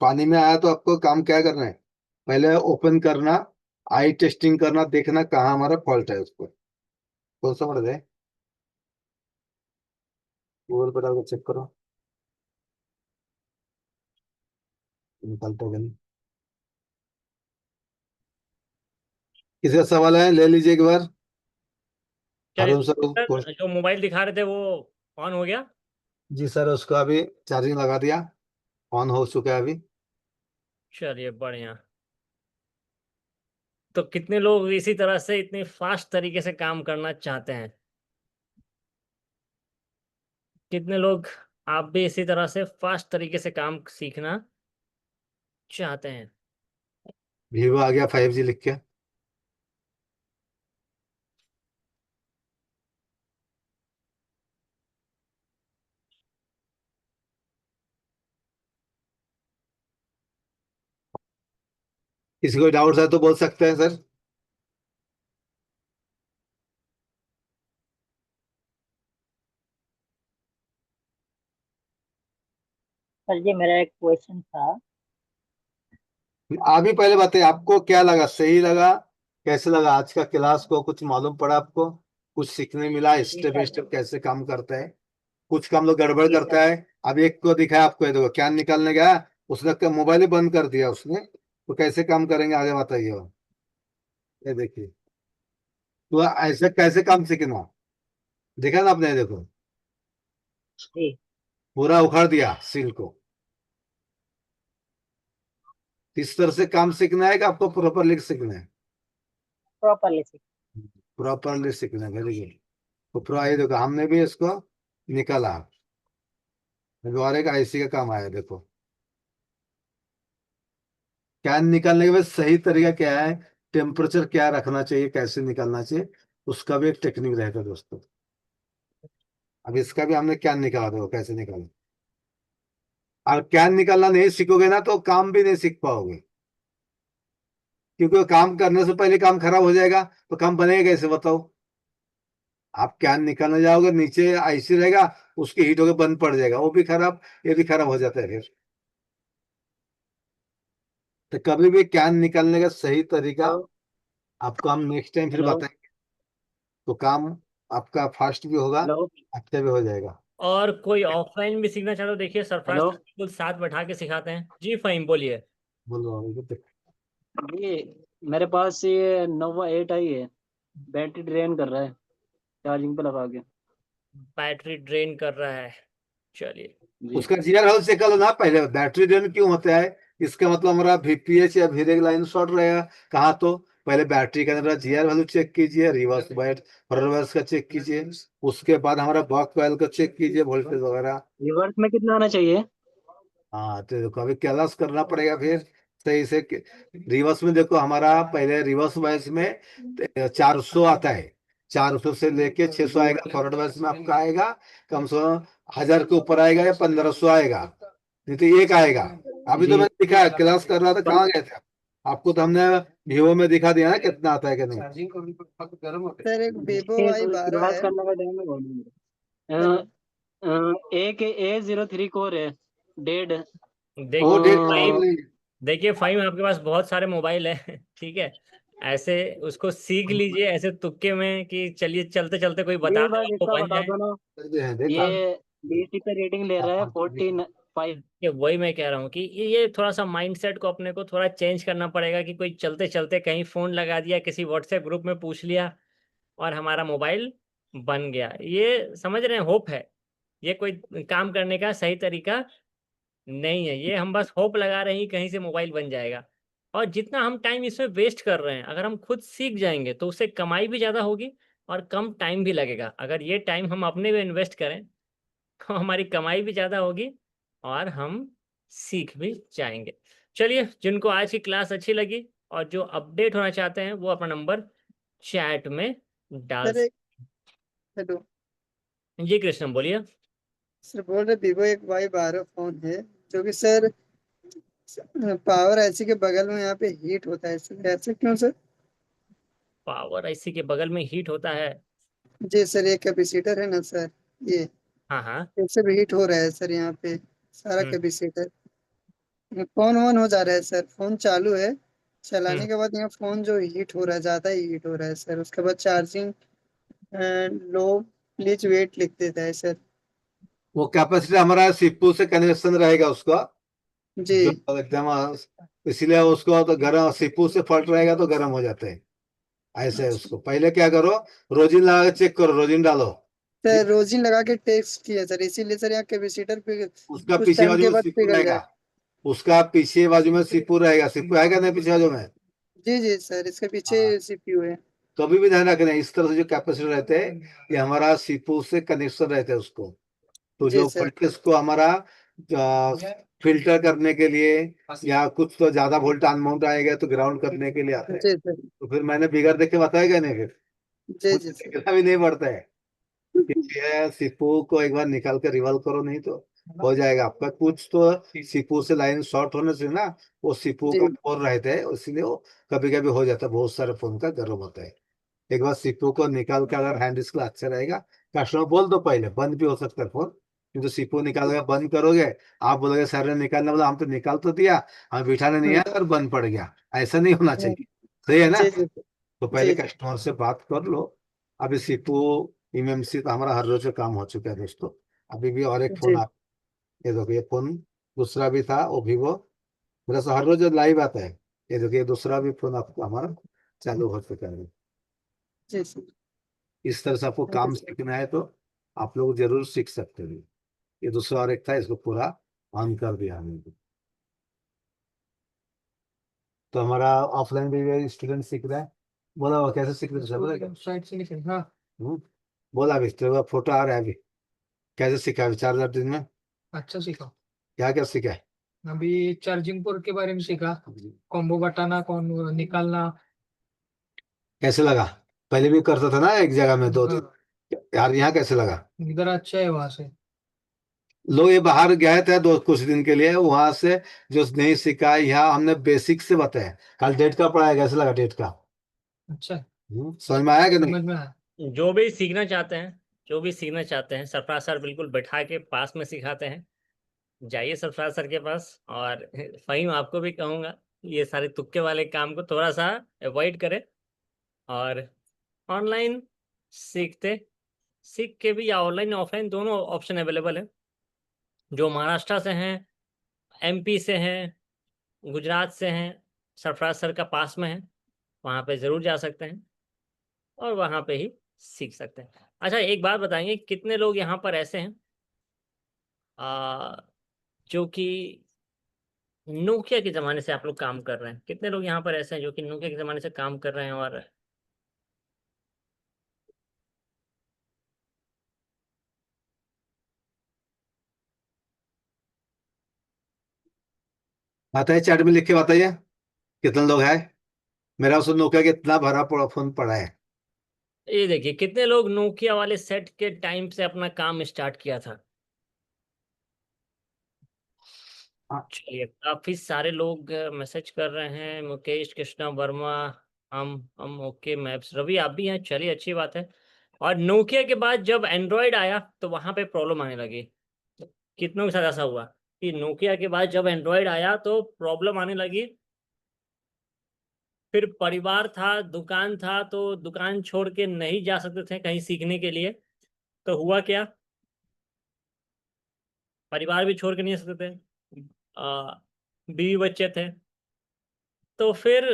पानी में आया तो आपको काम क्या करना है? पहले ओपन करना, आई टेस्टिंग करना, देखना कहाँ हमारा फॉल्ट है उसको। कौन सा पड़ है? गूगल पर डाल के चेक करो, निकलता है नहीं। किसी का सवाल है ले लीजिए एक बार। चलिए अरुण सर सर, जो मोबाइल दिखा रहे थे वो ऑन हो गया? जी सर, उसका अभी चार्जिंग लगा दिया, ऑन हो चुका है अभी। चलिए बढ़िया। तो कितने लोग इसी तरह से इतनी फास्ट तरीके से काम करना चाहते हैं? कितने लोग आप भी इसी तरह से फास्ट तरीके से काम सीखना चाहते हैं? वीवो आ गया 5G लिख के। किसी को डाउट है तो बोल सकते हैं सर। सर जी मेरा एक क्वेश्चन था। आप ही पहले बताइए, आपको क्या लगा, सही लगा? कैसे लगा आज का क्लास को? कुछ मालूम पड़ा आपको? कुछ सीखने मिला जी स्टेप बाय सर। स्टेप कैसे काम करता है? कुछ काम लोग गड़बड़ जी करता सर। है। अब एक को दिखाया आपको, ये देखो क्या निकालने गया, उसने मोबाइल ही बंद कर दिया उसने, तो कैसे काम करेंगे आगे बताइए वो। ये देखिए, तो ऐसे कैसे काम सीखना, देखा ना आपने? देखो जी। पूरा उखाड़ दिया सील को। इस तरह से काम सीखना है कि आपको प्रॉपर लिख सीखना है? प्रॉपरली सीख। प्रॉपरली सीखना, वेरी गुड। तो पूरा ये देखो हमने भी इसको निकाला। अभी और एक आईसी का काम आया, देखो कैन निकालने के बाद सही तरीका क्या है, टेम्परेचर क्या रखना चाहिए, कैसे निकालना चाहिए, उसका भी एक टेक्निक रहेगा दोस्तों। अब इसका भी हमने कैन निकाला, देखो कैसे निकाला। और कैन निकालना नहीं सीखोगे ना तो काम भी नहीं सीख पाओगे, क्योंकि काम करने से पहले काम खराब हो जाएगा तो काम बनेगा कैसे बताओ। आप कैन निकालने जाओगे, नीचे आईसी रहेगा, उसकी हीट होकर बंद पड़ जाएगा, वो भी खराब, ये भी खराब हो जाता है फिर। तो कभी भी कैन निकालने का सही तरीका हेलो आपको हम नेक्स्ट टाइम फिर हेलो बताएंगे, तो काम आपका फास्ट भी होगा, हेलो अच्छा भी हो जाएगा। और कोई ऑफलाइन भी सीखना चाहो तो देखिए सरफराज हेलो सर बिल्कुल साथ बैठा के सिखाते हैं। जी फ़हीम बोलिए। बोलो अभी ये मेरे पास ये नोवा 8 आई है, बैटरी ड्रेन कर रहा है चार्जिंग पे लगा के। बैटरी ड्रेन कर रहा है, चलिए। जी उसका जीआर हेल्थ चेक कर लो ना पहले, बैटरी ड्रेन क्यों होता है, इसका मतलब हमारा VPH या VREG लाइन शॉर्ट रहेगा। कहाँ तो पहले बैटरी का अंदर जीआर वैल्यू चेक कीजिए, रिवर्स बैट रिवर्स का चेक कीजिए, उसके बाद हमारा बॉक कॉइल का चेक कीजिए, वोल्टेज वगैरह। रिवर्स में कितना आना चाहिए? हाँ तो देखो अभी कैलाश करना पड़ेगा फिर सही से। रिवर्स में देखो हमारा पहले रिवर्स वॉइस में 400 आता है, 400 से लेके 600 जी आएगा। फॉरवर्ड वॉइस में आपका आएगा कम से कम 1000 के ऊपर आएगा या 1500 आएगा, नहीं तो एक आएगा। अभी तो जी मैंने दिखा क्लास कर रहा था, पन- कहाँ गए थे आपको तो हमने वीवो में दिखा दिया ना कितना आता है कि नहीं। सर एक वीवो ये Y12 रिवर्स है करने का टाइम है बोलूँगा। सर। एक A03 कोर है, डेड। वो डेट देखिए नहीं। देखिए फ़हीम आपके पास बहुत सारे मोबाइल है ठीक है, ऐसे उसको सीख लीजिए ऐसे तुक्के में कि चलिए चलते चलते कोई बता ये दे बात आपको इसका बन बता जाए। दो ना, देखा। ये DC पे रेटिंग ले रहा है 45। ये वही मैं कह रहा हूँ कि ये थोड़ा सा माइंडसेट को अपने को थोड़ा चेंज करना पड़ेगा कि कोई चलते चलते कहीं फ़ोन लगा दिया, किसी व्हाट्सएप ग्रुप में पूछ लिया और हमारा मोबाइल बन गया। ये समझ रहे हैं, होप है, ये कोई काम करने का सही तरीका नहीं है। ये हम बस होप लगा रहे हैं कि कहीं से मोबाइल बन जाएगा। और जितना हम टाइम इसमें वेस्ट कर रहे हैं, अगर हम खुद सीख जाएँगे तो उससे कमाई भी ज़्यादा होगी और कम टाइम भी लगेगा। अगर ये टाइम हम अपने में इन्वेस्ट करें तो हमारी कमाई भी ज़्यादा होगी और हम सीख भी जाएँगे। चलिए, जिनको आज की क्लास अच्छी लगी और जो अपडेट होना चाहते हैं, वो अपना नंबर चैट में डाल सर एक हेलो जी कृष्णम बोलिए। सर बोल रहे वीवो एक Y12 फोन है जो कि सर पावर ऐसी के बगल में यहाँ पे हीट होता है सर, ऐसे क्यों सर? पावर आईसी के बगल में हीट होता है। जी सर, ये कैपेसिटर है ना सर, ये हाँ, हाँ। इससे भी हीट हो रहा है सर यहाँ पे सारा हुँ, कैपेसिटर। फोन ऑन हो जा रहा है सर, फोन चालू है, हुँ। चलाने के बाद यहाँ फोन जो हीट हो रहा है, ज्यादा ही हीट हो रहा है सर। उसके बाद चार्जिंग लो, प्लीज वेट लिख देता है सर। वो कैपेसिटी हमारा सीपीयू से कनेक्शन रहेगा उसका, जी जो एकदम इसीलिए उसको तो गर्म, सीपीयू से फॉल्ट रहेगा तो गर्म हो जाते हैं। ऐसे है उसको, पहले क्या करो, रोजिन लगा के चेक करो, रोजिन डालो। सर, रोजिन लगा के टेस्ट किया सर, इसीलिए सर यहाँ कैपेसिटर पे उसका कुछ पीछे टाइम बाजू के में बाद सीपू पिघल रहेगा, जाए। उसका पीछे बाजू में सीपू रहेगा, सीपू है क्या नहीं पीछे बाजू में। जी जी सर, इसके पीछे हाँ, सीपीयू है। कभी भी ध्यान रखना इस तरह से जो कैपेसिटर रहते हैं ये हमारा सीपू से कनेक्शन रहते हैं उसको। तो जी जो सर। वोल्टेज को हमारा फिल्टर करने के लिए या कुछ तो ज्यादा वोल्ट अनमाउंट आएगा तो ग्राउंड करने के लिए आता है। जी सर। तो फिर मैंने बिगड़ देख के बताया क्या नहीं, फिर जी मुझे जी सर। देखना भी नहीं पड़ता है। ये सीपू को एक बार निकाल कर रिवॉल्व करो, नहीं तो हो जाएगा आपका कुछ तो। सीपू से लाइन शॉर्ट होने से ना वो सीपू जी का कोर रहते हैं, इसलिए वो कभी कभी हो जाता है, बहुत सारे फोन का गर्म होता है। एक बार सीपू को निकाल कर अगर हैंड डिस्क अच्छा रहेगा, कस्टमर बोल दो पहले, बंद भी हो सकता है फोन, क्योंकि सीपू निकाल कर बंद करोगे, आप बोलोगे सर ने निकालना बोला, हम तो निकाल तो दिया, हमें बिठाने नहीं आया और बंद पड़ गया। ऐसा नहीं होना चाहिए, सही है ना। जी जी तो पहले जी जी कस्टमर से बात कर लो। अभी सीपू एमएमसी तो हमारा हर रोज का काम हो चुका है दोस्तों। अभी भी और एक फोन जी आ, ये देखो ये फोन दूसरा भी था वो वीवो, मेरा तो हर रोज लाइव आता है। ये देखो ये दूसरा भी फोन आपको हमारा चालू हो चुका है। जी सर। इस तरह से आपको थैंक यू काम सर। सीखना है तो आप लोग जरूर सीख सकते हो। ये दूसरा और एक था, इसको पूरा ऑन कर दिया हमने। तो हमारा ऑफलाइन भी स्टूडेंट सीख रहा है। बोला वो कैसे सीख रहे थे बोला क्या? साइड से निकल। हाँ, हम्म, बोला अभी तेरे को फोटो आ रहा है अभी, कैसे सीखा अभी 4 दिन में? अच्छा सीखा। क्या क्या सीखा है? अभी चार्जिंग पोर्ट के बारे में सीखा, कॉम्बो बताना, कौन निकालना। कैसे लगा? पहले भी करता था ना एक जगह में 2 दिन, हाँ, यार यहाँ कैसे लगा? इधर अच्छा है वहां से। लोग ये बाहर गए थे कुछ दिन के लिए, वहां से जो नहीं सीखा, यहाँ हमने बेसिक से बताया। कल डेट का पढ़ाया, कैसे लगा डेट का? अच्छा है, समझ में आया कि नहीं? समझ में आया। जो भी सीखना चाहते हैं, जो भी सीखना चाहते हैं, सरफराज सर बिल्कुल बैठा के पास में सिखाते हैं। जाइए सरफराज सर के पास। और फ़हीम, आपको भी कहूँगा, ये सारे तुक्के वाले काम को थोड़ा सा अवॉइड करें, और ऑनलाइन सीख के भी, या ऑनलाइन ऑफलाइन दोनों ऑप्शन अवेलेबल है। जो महाराष्ट्र से हैं, एमपी से हैं, गुजरात से हैं, सरफराज सर का पास में है, वहाँ पे ज़रूर जा सकते हैं और वहाँ पे ही सीख सकते हैं। अच्छा, एक बात बताएंगे, कितने लोग यहाँ पर ऐसे हैं जो कि नोकिया के ज़माने से आप लोग काम कर रहे हैं? कितने लोग यहाँ पर ऐसे हैं जो कि नोकिया के ज़माने से काम कर रहे हैं? और बताइए, चैट में लिख के बताइए कितने लोग हैं। मेरा उस नोकिया के इतना भरा पड़ा फोन पड़ा है। ये देखिए, कितने लोग नोकिया वाले सेट के टाइम से अपना काम स्टार्ट किया था? हाँ, चलिए, काफी सारे लोग मैसेज कर रहे हैं। मुकेश कृष्णा वर्मा, हम ओके मैप्स, रवि आप भी हैं, चलिए अच्छी बात है। और नोकिया के बाद जब एंड्रॉयड आया तो वहां पे प्रॉब्लम आने लगी। कितनों के साथ ऐसा हुआ कि नोकिया के बाद जब एंड्रॉयड आया तो प्रॉब्लम आने लगी? फिर परिवार था, दुकान था, तो दुकान छोड़ के नहीं जा सकते थे कहीं सीखने के लिए। तो हुआ क्या, परिवार भी छोड़ के नहीं जा सकते थे, बीवी बच्चे थे, तो फिर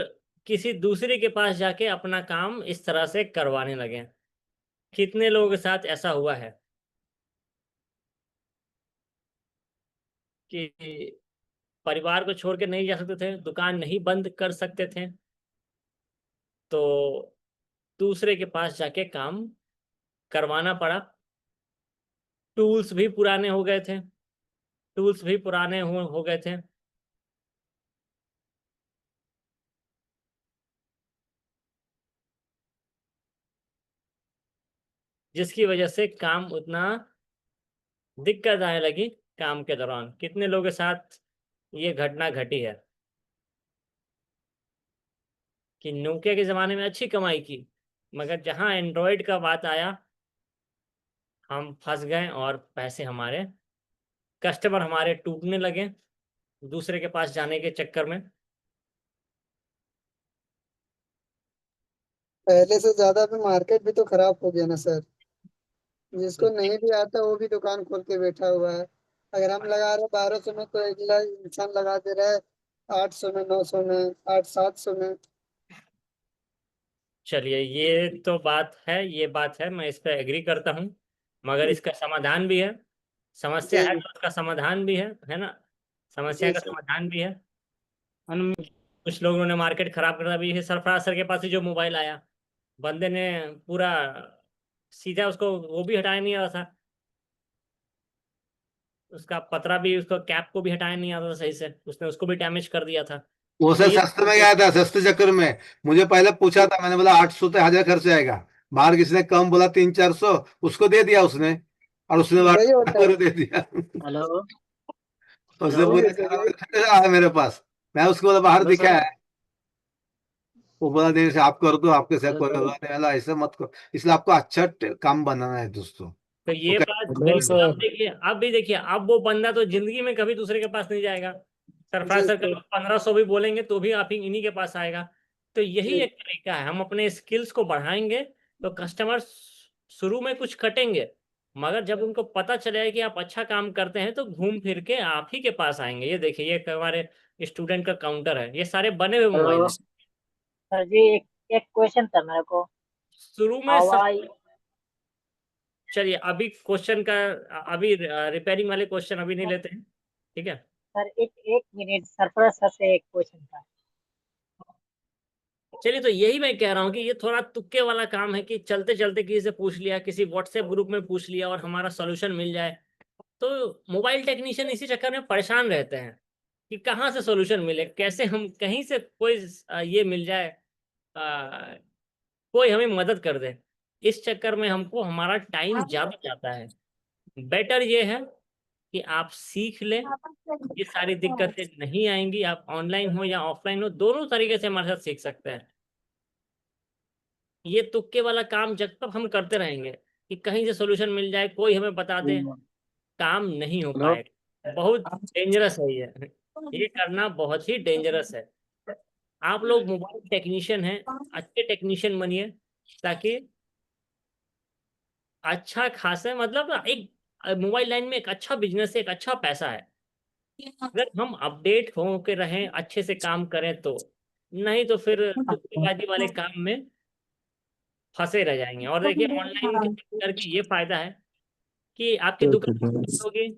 किसी दूसरे के पास जाके अपना काम इस तरह से करवाने लगे। कितने लोगों के साथ ऐसा हुआ है कि परिवार को छोड़ के नहीं जा सकते थे, दुकान नहीं बंद कर सकते थे, तो दूसरे के पास जाके काम करवाना पड़ा। टूल्स भी पुराने हो गए थे, टूल्स भी पुराने हो गए थे। जिसकी वजह से काम उतना दिक्कत आने लगी काम के दौरान। कितने लोगों के साथ ये घटना घटी है कि नोकिया के ज़माने में अच्छी कमाई की, मगर जहाँ एंड्रॉयड का बात आया हम फंस गए, और पैसे हमारे, कस्टमर हमारे टूटने लगे दूसरे के पास जाने के चक्कर में। पहले से ज्यादा भी मार्केट भी तो खराब हो गया ना सर। जिसको नहीं भी आता वो भी दुकान खोल के बैठा हुआ है। अगर हम लगा रहे 1200 में तो अगला इंसान लगा दे रहा है 800 में, 900 में, 800-700 में। चलिए, ये तो बात है, ये बात है, मैं इस पर एग्री करता हूँ, मगर इसका समाधान भी है। समस्या जी है जी तो उसका समाधान भी है ना? समस्या जी का सर। समाधान भी है। कुछ लोगों ने मार्केट खराब कर दिया। अभी ये सरफराज सर के पास ही जो मोबाइल आया, बंदे ने पूरा सीधा उसको वो भी हटाया नहीं आ रहा था, उसका पतरा भी, उसका कैप को भी हटाया नहीं आता था सही से, उसने उसको भी डैमेज कर दिया था। वो तो सर ये सस्ते में गया था, सस्ते चक्कर में। मुझे पहले पूछा था, मैंने बोला 800 से 1000 खर्च आएगा। बाहर किसी ने कम बोला 300-400, उसको दे दिया उसने, और उसने बाहर वही होता है। पूरे दे दिया। हेलो उसने हेलो। वही है पूरे सर, वही। आया मेरे पास। मैं उसको बोला बाहर हेलो दिखा सर। है, वो बोला नहीं से आप कर दो, आपके साथ हेलो कोई सर। लगाने वाला ऐसे मत करो। इसलिए आपको अच्छा काम बनाना है दोस्तों। तो तो ये बात हेलो बिल्कुल, अब सर। देखिए, अब भी देखिए, अब वो बंदा तो जिंदगी में कभी दूसरे के पास नहीं जाएगा। सरफराज जी सर के सर। लोग 1500 भी बोलेंगे तो भी आप ही इन्हीं के पास आएगा। तो यही जी एक तरीका है, हम अपने स्किल्स को बढ़ाएंगे तो कस्टमर शुरू में कुछ कटेंगे, मगर जब उनको पता चलेगा कि आप अच्छा काम करते हैं तो घूम फिर के आप ही के पास आएंगे। ये देखिए, ये हमारे स्टूडेंट का काउंटर है, ये सारे बने हुए मोबाइल हेलो हैं। सर जी, एक एक क्वेश्चन था मेरे को। शुरू में सब, हवाई चलिए अभी क्वेश्चन का, अभी रिपेयरिंग वाले क्वेश्चन अभी नहीं लेते हैं, ठीक है? सर, एक एक मिनट, सरफराज सर से एक क्वेश्चन था। चलिए, तो यही मैं कह रहा हूँ कि ये थोड़ा तुक्के वाला काम है कि चलते चलते किसी से पूछ लिया, किसी व्हाट्सएप ग्रुप में पूछ लिया और हमारा सॉल्यूशन मिल जाए। तो मोबाइल टेक्नीशियन इसी चक्कर में परेशान रहते हैं कि कहाँ से सॉल्यूशन मिले, कैसे हम कहीं से कोई ये मिल जाए, कोई हमें मदद कर दे। इस चक्कर में हमको हमारा टाइम ज़्यादा जाता है। बेटर ये है कि आप सीख लें, ये सारी दिक्कतें नहीं आएंगी। आप ऑनलाइन हो या ऑफलाइन हो, दोनों तरीके से हमारे साथ सीख सकते हैं। ये तुक्के वाला काम जब तक हम करते रहेंगे कि कहीं से सॉल्यूशन मिल जाए, कोई हमें बता दे, काम नहीं हो पाएगा। बहुत डेंजरस है ये करना बहुत ही डेंजरस है। आप लोग मोबाइल टेक्नीशियन हैं, अच्छे टेक्नीशियन बनिए, ताकि अच्छा खासा, मतलब एक मोबाइल लाइन में एक अच्छा बिजनेस है, एक अच्छा पैसा है। अगर हम अपडेट हो के रहें, अच्छे से काम करें तो, नहीं तो फिर तुक्केबाजी वाले काम में फंसे रह जाएंगे। और देखिए, ऑनलाइन करके ये फायदा है कि आपकी दुकान होगी,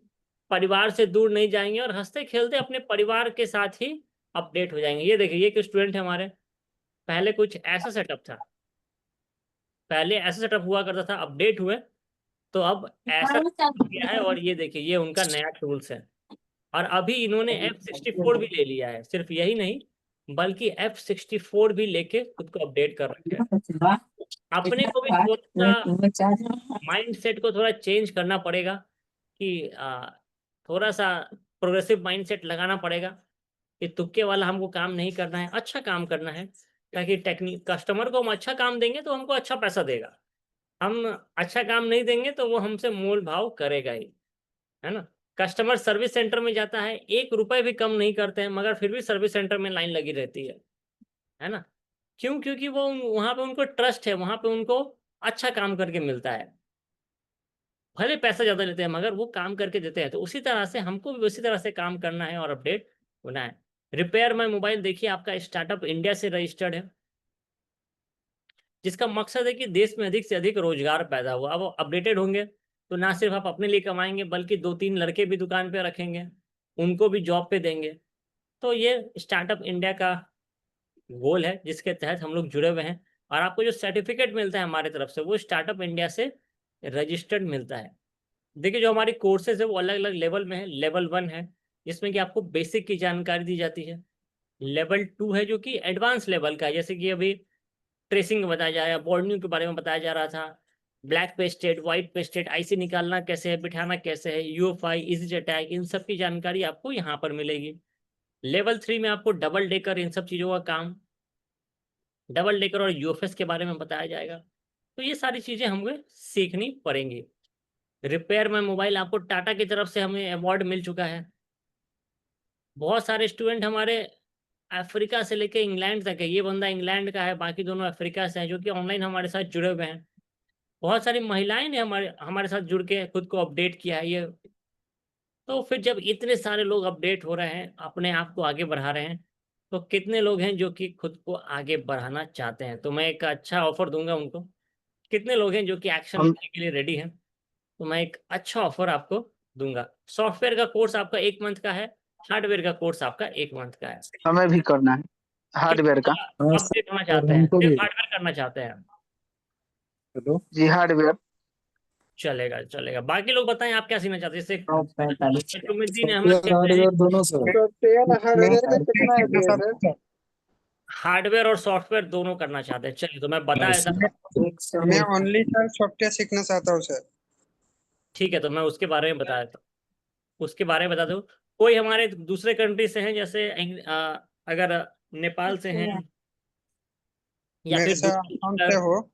परिवार से दूर नहीं जाएंगे और हंसते खेलते अपने परिवार के साथ ही अपडेट हो जाएंगे। ये देखिए, ये एक स्टूडेंट है हमारे, पहले कुछ ऐसा सेटअप था, पहले ऐसा सेटअप हुआ करता था, अपडेट हुए तो अब ऐसा किया है। और ये देखिए, ये उनका नया टूल्स है। और अभी इन्होंने F64 भी ले लिया है। सिर्फ यही नहीं, बल्कि F64 भी लेके खुद को अपडेट कर रखे हैं। अपने को भी थोड़ा सा माइंड सेट को थोड़ा चेंज करना पड़ेगा कि थोड़ा सा प्रोग्रेसिव माइंड सेट लगाना पड़ेगा कि तुक्के वाला हमको काम नहीं करना है, अच्छा काम करना है। ताकि टेक्निक कस्टमर को हम अच्छा काम देंगे तो हमको अच्छा पैसा देगा। हम अच्छा काम नहीं देंगे तो वो हमसे मोल भाव करेगा ही, है ना। कस्टमर सर्विस सेंटर में जाता है, 1 रुपए भी कम नहीं करते हैं, मगर फिर भी सर्विस सेंटर में लाइन लगी रहती है ना। क्यों? क्योंकि वो वहाँ पे उनको ट्रस्ट है, वहाँ पे उनको अच्छा काम करके मिलता है। भले पैसा ज़्यादा लेते हैं मगर वो काम करके देते हैं। तो उसी तरह से हमको भी उसी तरह से काम करना है और अपडेट होना है। रिपेयर माई मोबाइल देखिए, आपका स्टार्टअप इंडिया से रजिस्टर्ड है, जिसका मकसद है कि देश में अधिक से अधिक रोजगार पैदा हुआ। अब वो अपडेटेड होंगे तो ना सिर्फ आप अपने लिए कमाएंगे, बल्कि 2-3 लड़के भी दुकान पे रखेंगे, उनको भी जॉब पे देंगे। तो ये स्टार्टअप इंडिया का गोल है, जिसके तहत हम लोग जुड़े हुए हैं। और आपको जो सर्टिफिकेट मिलता है हमारी तरफ से, वो स्टार्टअप इंडिया से रजिस्टर्ड मिलता है। देखिए, जो हमारी कोर्सेज है वो अलग अलग लेवल में है। लेवल 1 है, जिसमें कि आपको बेसिक की जानकारी दी जाती है। लेवल 2 है, जो कि एडवांस लेवल का है, जैसे कि अभी ट्रेसिंग बताया जा रहा है, बॉर्डनिंग के बारे में बताया जा रहा था, black pasted, white pasted, IC निकालना कैसे है, बिठाना कैसे है, यूएफआई, इजी अटैक, इन सब की जानकारी आपको यहाँ पर मिलेगी। लेवल 3 में आपको डबल डेकर, इन सब चीज़ों का काम, डबल डेकर और यूएफएस के बारे में बताया जाएगा। तो ये सारी चीज़ें हमें सीखनी पड़ेंगी। रिपेयर में मोबाइल, आपको टाटा की तरफ से हमें अवार्ड मिल चुका है। बहुत सारे स्टूडेंट हमारे अफ्रीका से लेके इंग्लैंड तक है। ये बंदा इंग्लैंड का है, बाकी दोनों अफ्रीका से हैं, जो कि ऑनलाइन हमारे साथ जुड़े हुए हैं। बहुत सारी महिलाएं ने हमारे हमारे साथ जुड़ के खुद को अपडेट किया है। ये तो फिर जब इतने सारे लोग अपडेट हो रहे हैं, अपने आप को आगे बढ़ा रहे हैं, तो कितने लोग हैं जो कि खुद को आगे बढ़ाना चाहते हैं। तो मैं एक अच्छा ऑफर दूंगा उनको। कितने लोग हैं जो कि एक्शन हम लेने के लिए रेडी हैं? तो मैं एक अच्छा ऑफर आपको दूंगा। सॉफ्टवेयर का कोर्स आपका 1 मंथ का है, हार्डवेयर का कोर्स आपका 1 मंथ का है। हमें भी करना है हार्डवेयर का। कितना अपडेट होना चाहते हैं? सिर्फ हार्डवेयर करना चाहते हैं? जी हार्डवेयर। चलेगा चलेगा। बाकी लोग बताएं, आप क्या सीखना चाहते हैं? जैसे तुमिद्दीन हार्डवेयर अहमद, दोनों से सॉफ्टवेयर हार्डवेयर का कितना है सर? हार्डवेयर और सॉफ्टवेयर दोनों करना चाहते हैं। चलिए, तो मैं बता देता हूँ। मैं ओनली सर सॉफ्टवेयर सीखना चाहता हूँ सर। ठीक है, तो मैं उसके बारे में बता देता हूँ। उसके बारे में बता दूँ। कोई हमारे दूसरे कंट्री से हैं, जैसे अगर नेपाल से हैं, या मेरे फिर सर आसाम से हो।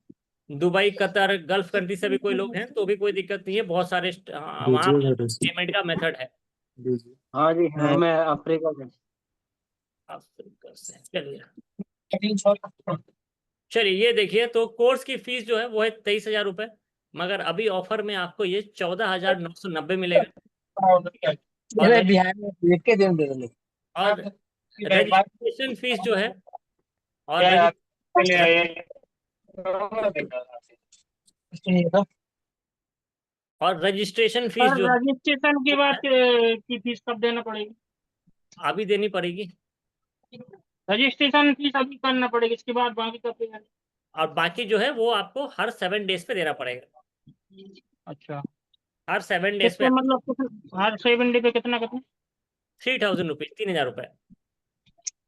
दुबई, कतर, गल्फ कंट्री से भी कोई लोग हैं, तो भी कोई दिक्कत नहीं है। बहुत सारे वहाँ पेमेंट का मेथड है। हाँ जी, है मैं अफ्रीका से। अफ्रीका से, चलिए ये देखिए, तो कोर्स की फीस जो है वो है 23,000 रुपये, मगर अभी ऑफर में आपको ये 14,990 मिलेगा। और रजिस्ट्रेशन फीस जो है, और रजिस्ट्रेशन फीस जो रजिस्ट्रेशन के बाद की फीस कब देना पड़ेगी? अभी देनी पड़ेगी। रजिस्ट्रेशन फीस अभी करना पड़ेगा, इसके बाद बाकी का पेमेंट। और बाकी जो है वो आपको हर 7 डेज पे देना पड़ेगा। अच्छा, हर 7 डेज पे कितने मतलब हर 7 डे पे कितना कितना? 3000 रुपीज, 3000 रुपए।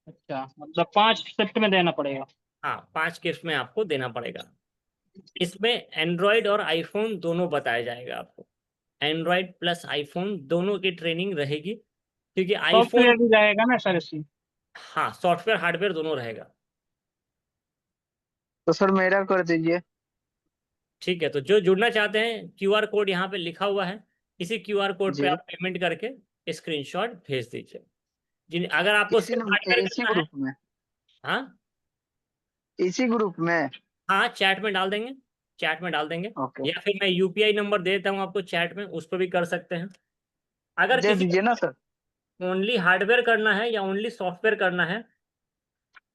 अच्छा, मतलब 5 शिफ्ट में देना पड़ेगा। हाँ, 5 किस्त में आपको देना पड़ेगा। इसमें एंड्रॉयड और आईफोन दोनों बताया जाएगा आपको। एंड्रॉयड प्लस आईफोन दोनों की ट्रेनिंग रहेगी, क्योंकि आईफोन, सॉफ्टवेयर भी जाएगा ना सर इसमें? हाँ, सॉफ्टवेयर हार्डवेयर दोनों रहेगा। तो सर मेरा कर दीजिए। ठीक है, तो जो जुड़ना चाहते हैं, क्यूआर कोड यहाँ पे लिखा हुआ है, इसी क्यूआर कोड पे जी, आप पेमेंट करके स्क्रीनशॉट भेज दीजिए। जिन अगर आपको इसी सिर्फ हार्डवेयर इसी करना है, ग्रुप में, हाँ इसी ग्रुप में। हाँ, चैट में डाल देंगे, चैट में डाल देंगे, ओके, या फिर मैं यूपीआई नंबर दे देता हूँ आपको चैट में, उस पर भी कर सकते हैं। अगर दे किसी दीजिए ना सर। को ओनली हार्डवेयर करना है या ओनली सॉफ्टवेयर करना है,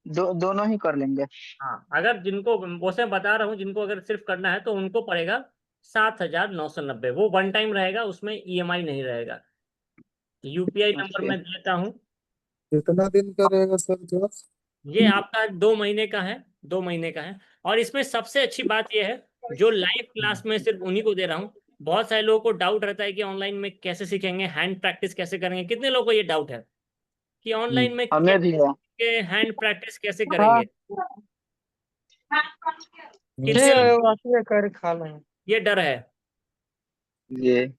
दोनों ही कर लेंगे। हाँ, अगर जिनको वो से बता रहा हूँ, जिनको अगर सिर्फ करना है तो उनको पड़ेगा 7,990। वो वन टाइम रहेगा, उसमें ईएमआई नहीं रहेगा। यूपीआई नंबर ओके, मैं देता हूँ। कितना दिन का रहेगा सर क्लास? ये आपका 2 महीने का है, 2 महीने का है। और इसमें सबसे अच्छी बात यह है, जो लाइव क्लास में सिर्फ उन्हीं को दे रहा हूँ। बहुत सारे लोगों को डाउट रहता है कि ऑनलाइन में कैसे सीखेंगे, हैंड प्रैक्टिस कैसे करेंगे। कितने लोगों को ये डाउट है कि ऑनलाइन में हमें भी है। हैंड प्रैक्टिस कैसे हाँ, करेंगे? कितने लोग कर खा लें। ये डर है? ये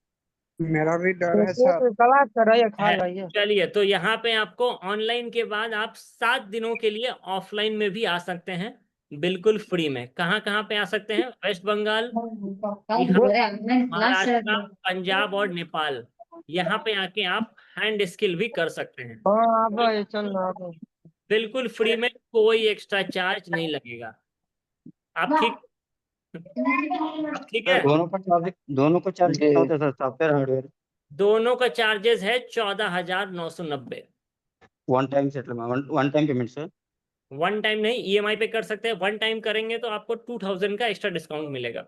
मेरा भी डर है सर। सलाद कराइए, खा है। लाइए। चलिए, तो यहाँ पे आपको ऑनलाइन के बाद आप 7 दिनों के लिए ऑफलाइन में भी आ सकते हैं, बिल्कुल फ्री में। कहाँ कहाँ पे आ सकते हैं? वेस्ट बंगाल, बिहार, महाराष्ट्र, पंजाब और नेपाल। यहाँ पे आके आप हैंड स्किल भी कर सकते हैं, हाँ, अब ये चल रहा है। बिल्कुल फ्री में, कोई एक्स्ट्रा चार्ज नहीं लगेगा। आप ठीक, आप ठीक है? दोनों का चार्ज जी, कितना होता है सर, सॉफ्टवेयर हार्डवेयर? दोनों का चार्जेस है 14,990। One time settlement, one time payment sir? One time नहीं, ईएमआई पे कर सकते हैं। वन टाइम करेंगे तो आपको 2000 का एक्स्ट्रा डिस्काउंट मिलेगा।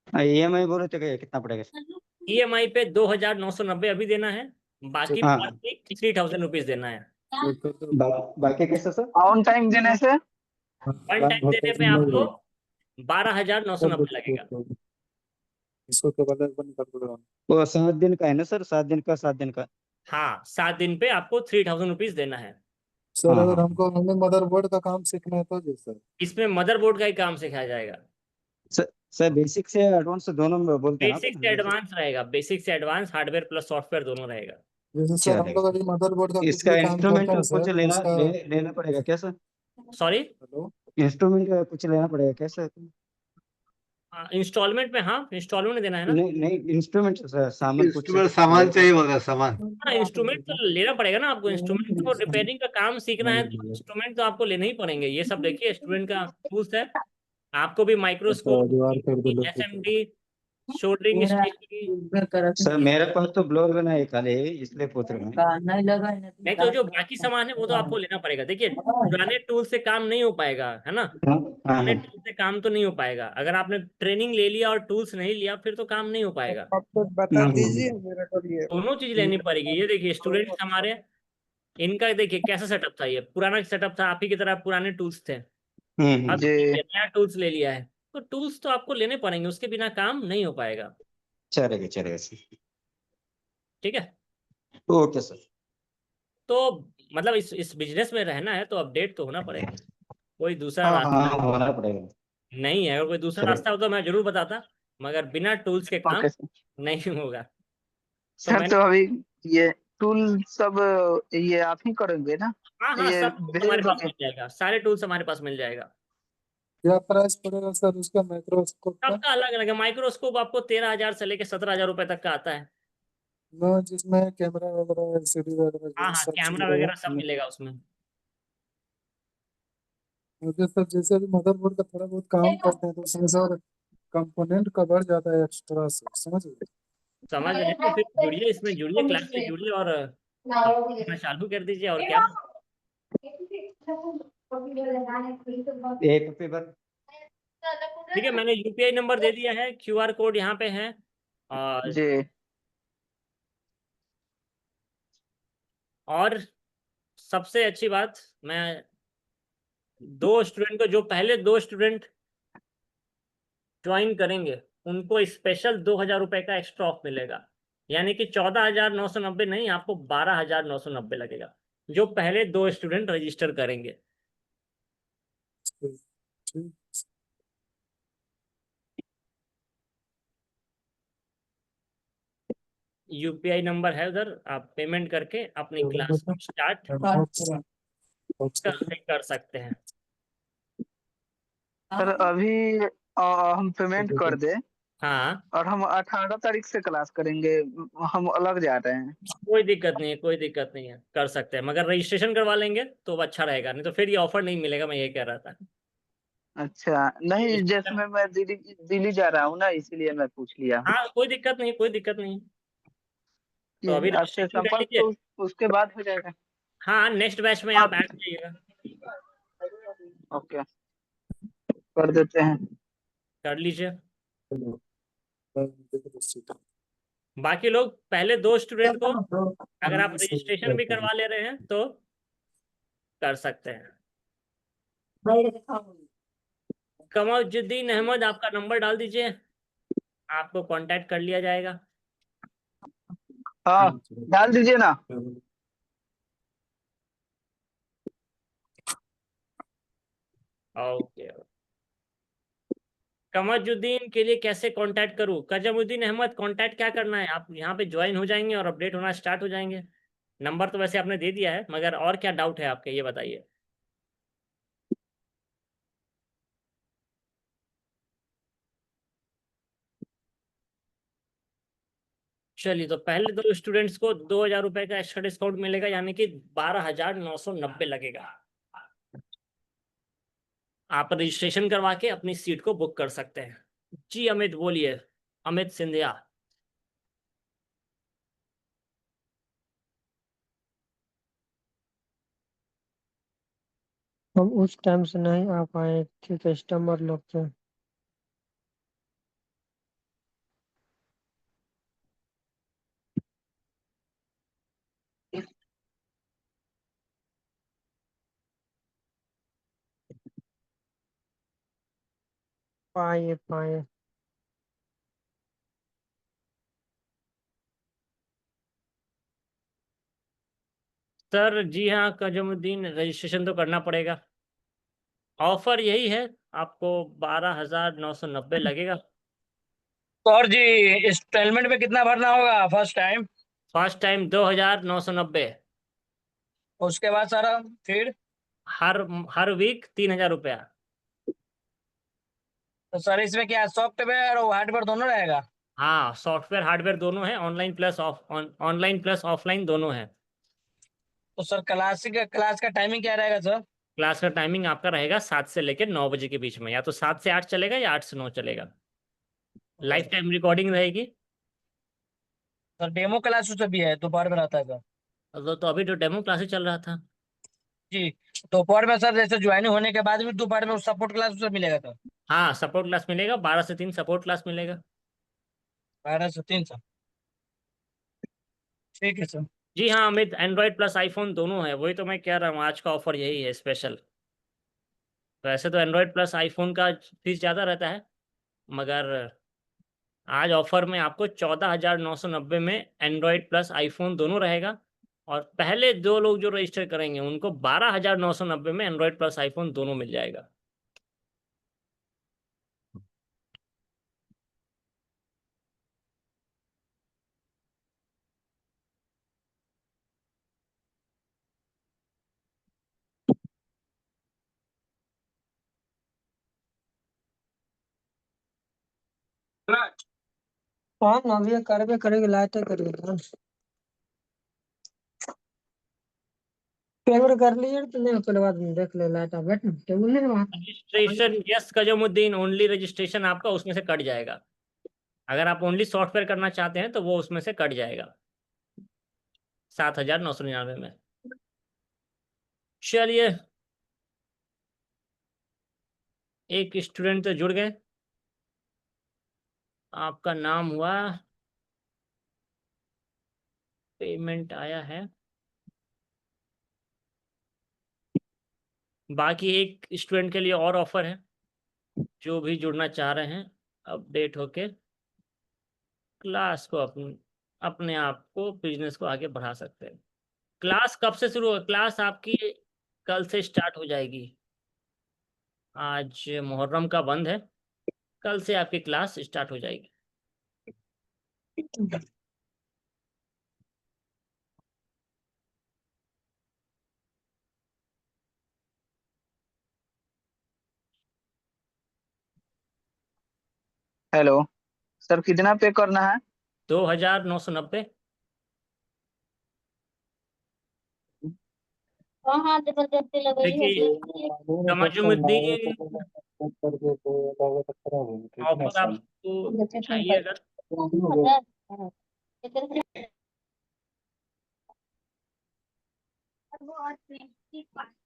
ईएमआई बोले तो कितना पड़ेगा सर? ईएमआई पे 2,990 अभी देना है, बाकी हाँ, मंथली 3,000 रुपीज देना है। बाकी कैसे सर? ऑन टाइम देने से। वन टाइम देने पे आपको 12,990 लगेगा। इसको तो अलग बंद कर दो। वो 7 दिन का है ना सर? 7 दिन का, 7 दिन का? हाँ, 7 दिन पे आपको 3,000 रुपीज देना है। सर हाँ, अगर हाँ। हमको हमें मदरबोर्ड का काम सीखना है तो जी सर। इसमें मदरबोर्ड का ही काम सिखाया जाएगा। सर बेसिक से एडवांस दोनों में बोलते हैं ना बेसिक से अपन? एडवांस रहेगा, बेसिक से एडवांस, हार्डवेयर प्लस सॉफ्टवेयर दोनों रहेगा। जैसे सर हम चलेगा लोग सर। अभी मदरबोर्ड का कुछ इसका भी काम इंस्ट्रूमेंट करते हैं कुछ सर उसका। लेना पड़ेगा क्या सर? Sorry, hello. इंस्ट्रूमेंट कुछ लेना पड़ेगा क्या सर? इंस्टॉलमेंट में, हाँ, इंस्टॉलमेंट में देना है ना। नहीं नहीं, इंस्ट्रूमेंट सर, सामान कुछ इंस्ट्रूमेंट सामान चाहिए बोल रहा है, सामान। हाँ, इंस्ट्रूमेंट तो लेना पड़ेगा ना आपको। इंस्ट्रूमेंट तो रिपेयरिंग का काम सीखना है तो इंस्ट्रूमेंट तो आपको लेने ही पड़ेंगे। ये सब देखिए, स्टूडेंट का टूल्स है। आपको भी अच्छा माइक्रोस्कोप, दीवार कर दो लोग। SMD, soldering stationery. सर मेरे पास तो ब्लोअर बना है खाली, इसलिए पूछ रहा हूँ। नहीं तो जो बाकी सामान है वो तो आपको लेना पड़ेगा। देखिए, पुराने टूल से काम नहीं हो पाएगा, है ना। हाँ, हाँ, पुराने हाँ। टूल से काम तो नहीं हो पाएगा। अगर आपने ट्रेनिंग ले लिया और टूल्स नहीं लिया, फिर तो काम नहीं हो पाएगा। आप तो बता हम्म, दीजिए मेरे को ये। दोनों चीज लेनी पड़ेगी। ये देखिए, स्टूडेंट्स हमारे, इनका देखिए कैसा सेटअप था। ये पुराना सेटअप था, आप ही की तरह पुराने टूल्स थे। अब जी, देखिए, नया टूल्स ले लिया है, तो टूल्स तो आपको लेने पड़ेंगे, उसके बिना काम नहीं हो पाएगा। चलेगा चलेगा सर। ठीक है, ओके सर। तो मतलब इस बिजनेस में रहना है तो अपडेट तो होना पड़ेगा। कोई दूसरा हाँ रास्ता हाँ, होना पड़ेगा। नहीं है। अगर कोई दूसरा चलेगा रास्ता हो तो मैं जरूर बताता, मगर बिना टूल्स के काम ओके सर। नहीं होगा। तो सर मैंने, तो अभी ये टूल सब ये आप ही करेंगे ना? हाँ हाँ, ये सब भेज हमारे पास दोगे? मिल जाएगा, सारे टूल्स हमारे पास मिल जाएगा। क्या प्राइस पड़ेगा सर उसका माइक्रोस्कोप का? सबका अलग अलग है। माइक्रोस्कोप आपको 13,000 से लेकर 17,000 रुपए तक का आता है। नो जिसमें कैमरा वगैरह एलसीडी वगैरह हाँ जो हाँ, सब चीज कैमरा रहेगा। वगैरह सब मिलेगा उसमें। मुझे सर जैसे अभी मदरबोर्ड का थोड़ा बहुत काम करते हैं तो उसमें सर कंपोनेंट का बढ़ जाता है एक्स्ट्रा से, समझ गए? समझ रहे हैं? तो फिर जुड़िए, इसमें जुड़िए, क्लास से जुड़िए और अपना चालू कर दीजिए। और क्या, एक पेपर। ठीक है, मैंने यूपीआई नंबर दे दिया है, क्यूआर कोड यहाँ पे है। और जी, और सबसे अच्छी बात, मैं दो स्टूडेंट को, जो पहले दो स्टूडेंट ज्वाइन करेंगे उनको स्पेशल 2,000 रुपये का एक्स्ट्रा ऑफ मिलेगा। यानी कि 14,990 नहीं, आपको 12,990 लगेगा, जो पहले दो स्टूडेंट रजिस्टर करेंगे। ठीक। यूपीआई नंबर है उधर, आप पेमेंट करके अपनी क्लास स्टार्ट कर सकते हैं। सर अभी हम पेमेंट कर दे हाँ, और हम 18 तारीख से क्लास करेंगे, हम अलग जा रहे हैं। कोई दिक्कत नहीं है, कोई दिक्कत नहीं है, कर सकते हैं, मगर रजिस्ट्रेशन करवा लेंगे तो अच्छा रहेगा, नहीं तो फिर ये ऑफर नहीं मिलेगा, मैं ये कह रहा था। अच्छा नहीं, जैसे मैं दिल्ली दिल्ली जा रहा हूँ ना, इसीलिए मैं पूछ लिया हूँ हाँ, कोई दिक्कत नहीं, कोई दिक्कत नहीं। तो अभी कि आपसे रजिस्ट्रेशन कर संपर्क लीजिए। तो उसके बाद हो जाएगा। हाँ, नेक्स्ट बैच में आप आप ऐड जाइएगा। ओके, कर देते हैं। कर लीजिए। बाकी लोग पहले दो स्टूडेंट को अगर आप रजिस्ट्रेशन भी करवा ले रहे हैं तो कर सकते हैं। कमरुद्दीन अहमद, आपका नंबर डाल दीजिए, आपको कांटेक्ट कर लिया जाएगा। हाँ डाल दीजिए ना। ओके। कमरुद्दीन के लिए कैसे कांटेक्ट करूं? कजमुद्दीन अहमद, कांटेक्ट क्या करना है, आप यहाँ पे ज्वाइन हो जाएंगे और अपडेट होना स्टार्ट हो जाएंगे। नंबर तो वैसे आपने दे दिया है, मगर और क्या डाउट है आपके, ये बताइए। चलिए, तो पहले दो स्टूडेंट्स को 2,000 रुपये का एक्स्ट्रा डिस्काउंट मिलेगा, यानी कि 12,990 लगेगा। आप रजिस्ट्रेशन करवा के अपनी सीट को बुक कर सकते हैं। जी अमित, बोलिए। अमित सिंधिया। हम उस टाइम से नहीं आ पाए थे, कस्टमर लोग थे। पाए पाए। सर जी हाँ कजमुद्दीन, रजिस्ट्रेशन तो करना पड़ेगा। ऑफर यही है, आपको 12,990 लगेगा। तो और जी, इंस्टॉलमेंट में कितना भरना होगा फर्स्ट टाइम? First time 2,990। उसके बाद सारा फिर? हर हर वीक 3,000 रुपया। तो सर इसमें क्या सॉफ्टवेयर और हार्डवेयर दोनों रहेगा? हाँ, सॉफ्टवेयर हार्डवेयर दोनों है, ऑनलाइन प्लस ऑफलाइन दोनों है। तो सर क्लास का टाइमिंग क्या रहेगा सर? क्लास का टाइमिंग आपका रहेगा 7 से लेकर 9 बजे के बीच में, या तो 7 से 8 चलेगा या 8 से 9 चलेगा। लाइफ टाइम रिकॉर्डिंग रहेगी। सर डेमो क्लास उससे भी है, दोपहर में रहता है सर? तो अभी जो डेमो क्लासेस चल रहा था। जी, दोपहर में सर जैसे ज्वाइनिंग होने के बाद भी दोपहर में सपोर्ट क्लास उससे मिलेगा सर? हाँ, सपोर्ट क्लास मिलेगा, 12 से 3 सपोर्ट क्लास मिलेगा। 12 से 3 सर, ठीक है सर। जी हाँ अमित, एंड्रॉयड प्लस आईफोन दोनों है, वही तो मैं कह रहा हूँ, आज का ऑफर यही है स्पेशल। वैसे तो एंड्रॉयड प्लस आईफोन का फीस ज़्यादा रहता है, मगर आज ऑफर में आपको 14,990 में एंड्रॉयड प्लस आईफोन दोनों रहेगा। और पहले दो लोग जो रजिस्टर करेंगे उनको 12,990 में एंड्रॉयड प्लस आईफोन दोनों मिल जाएगा। हाँ अभी करबे करेंगे, लाइटे करेंगे। पेमेंट कर लिए तो नहीं, उसके बाद देख ले, लाइट बैठ टेबल नहीं वहाँ। रजिस्ट्रेशन, यस कजमुद्दीन, ओनली रजिस्ट्रेशन आपका उसमें से कट जाएगा। अगर आप ओनली सॉफ्टवेयर करना चाहते हैं तो वो उसमें से कट जाएगा 7,999 में। चलिए, एक स्टूडेंट तो जुड़ गए। आपका नाम हुआ, पेमेंट आया है। बाकी एक स्टूडेंट के लिए और ऑफर है, जो भी जुड़ना चाह रहे हैं अपडेट होके क्लास को अपने आप को बिजनेस को आगे बढ़ा सकते हैं। क्लास कब से शुरू होगा? क्लास आपकी कल से स्टार्ट हो जाएगी। आज मुहर्रम का बंद है, कल से आपकी क्लास स्टार्ट हो जाएगी। हेलो सर, कितना पे करना है? 2,990। हाँ हाँ जबरदस्ती लग रही है देखिए तमजुमुद्दीन ऑफर आपको चाहिए अगर 1000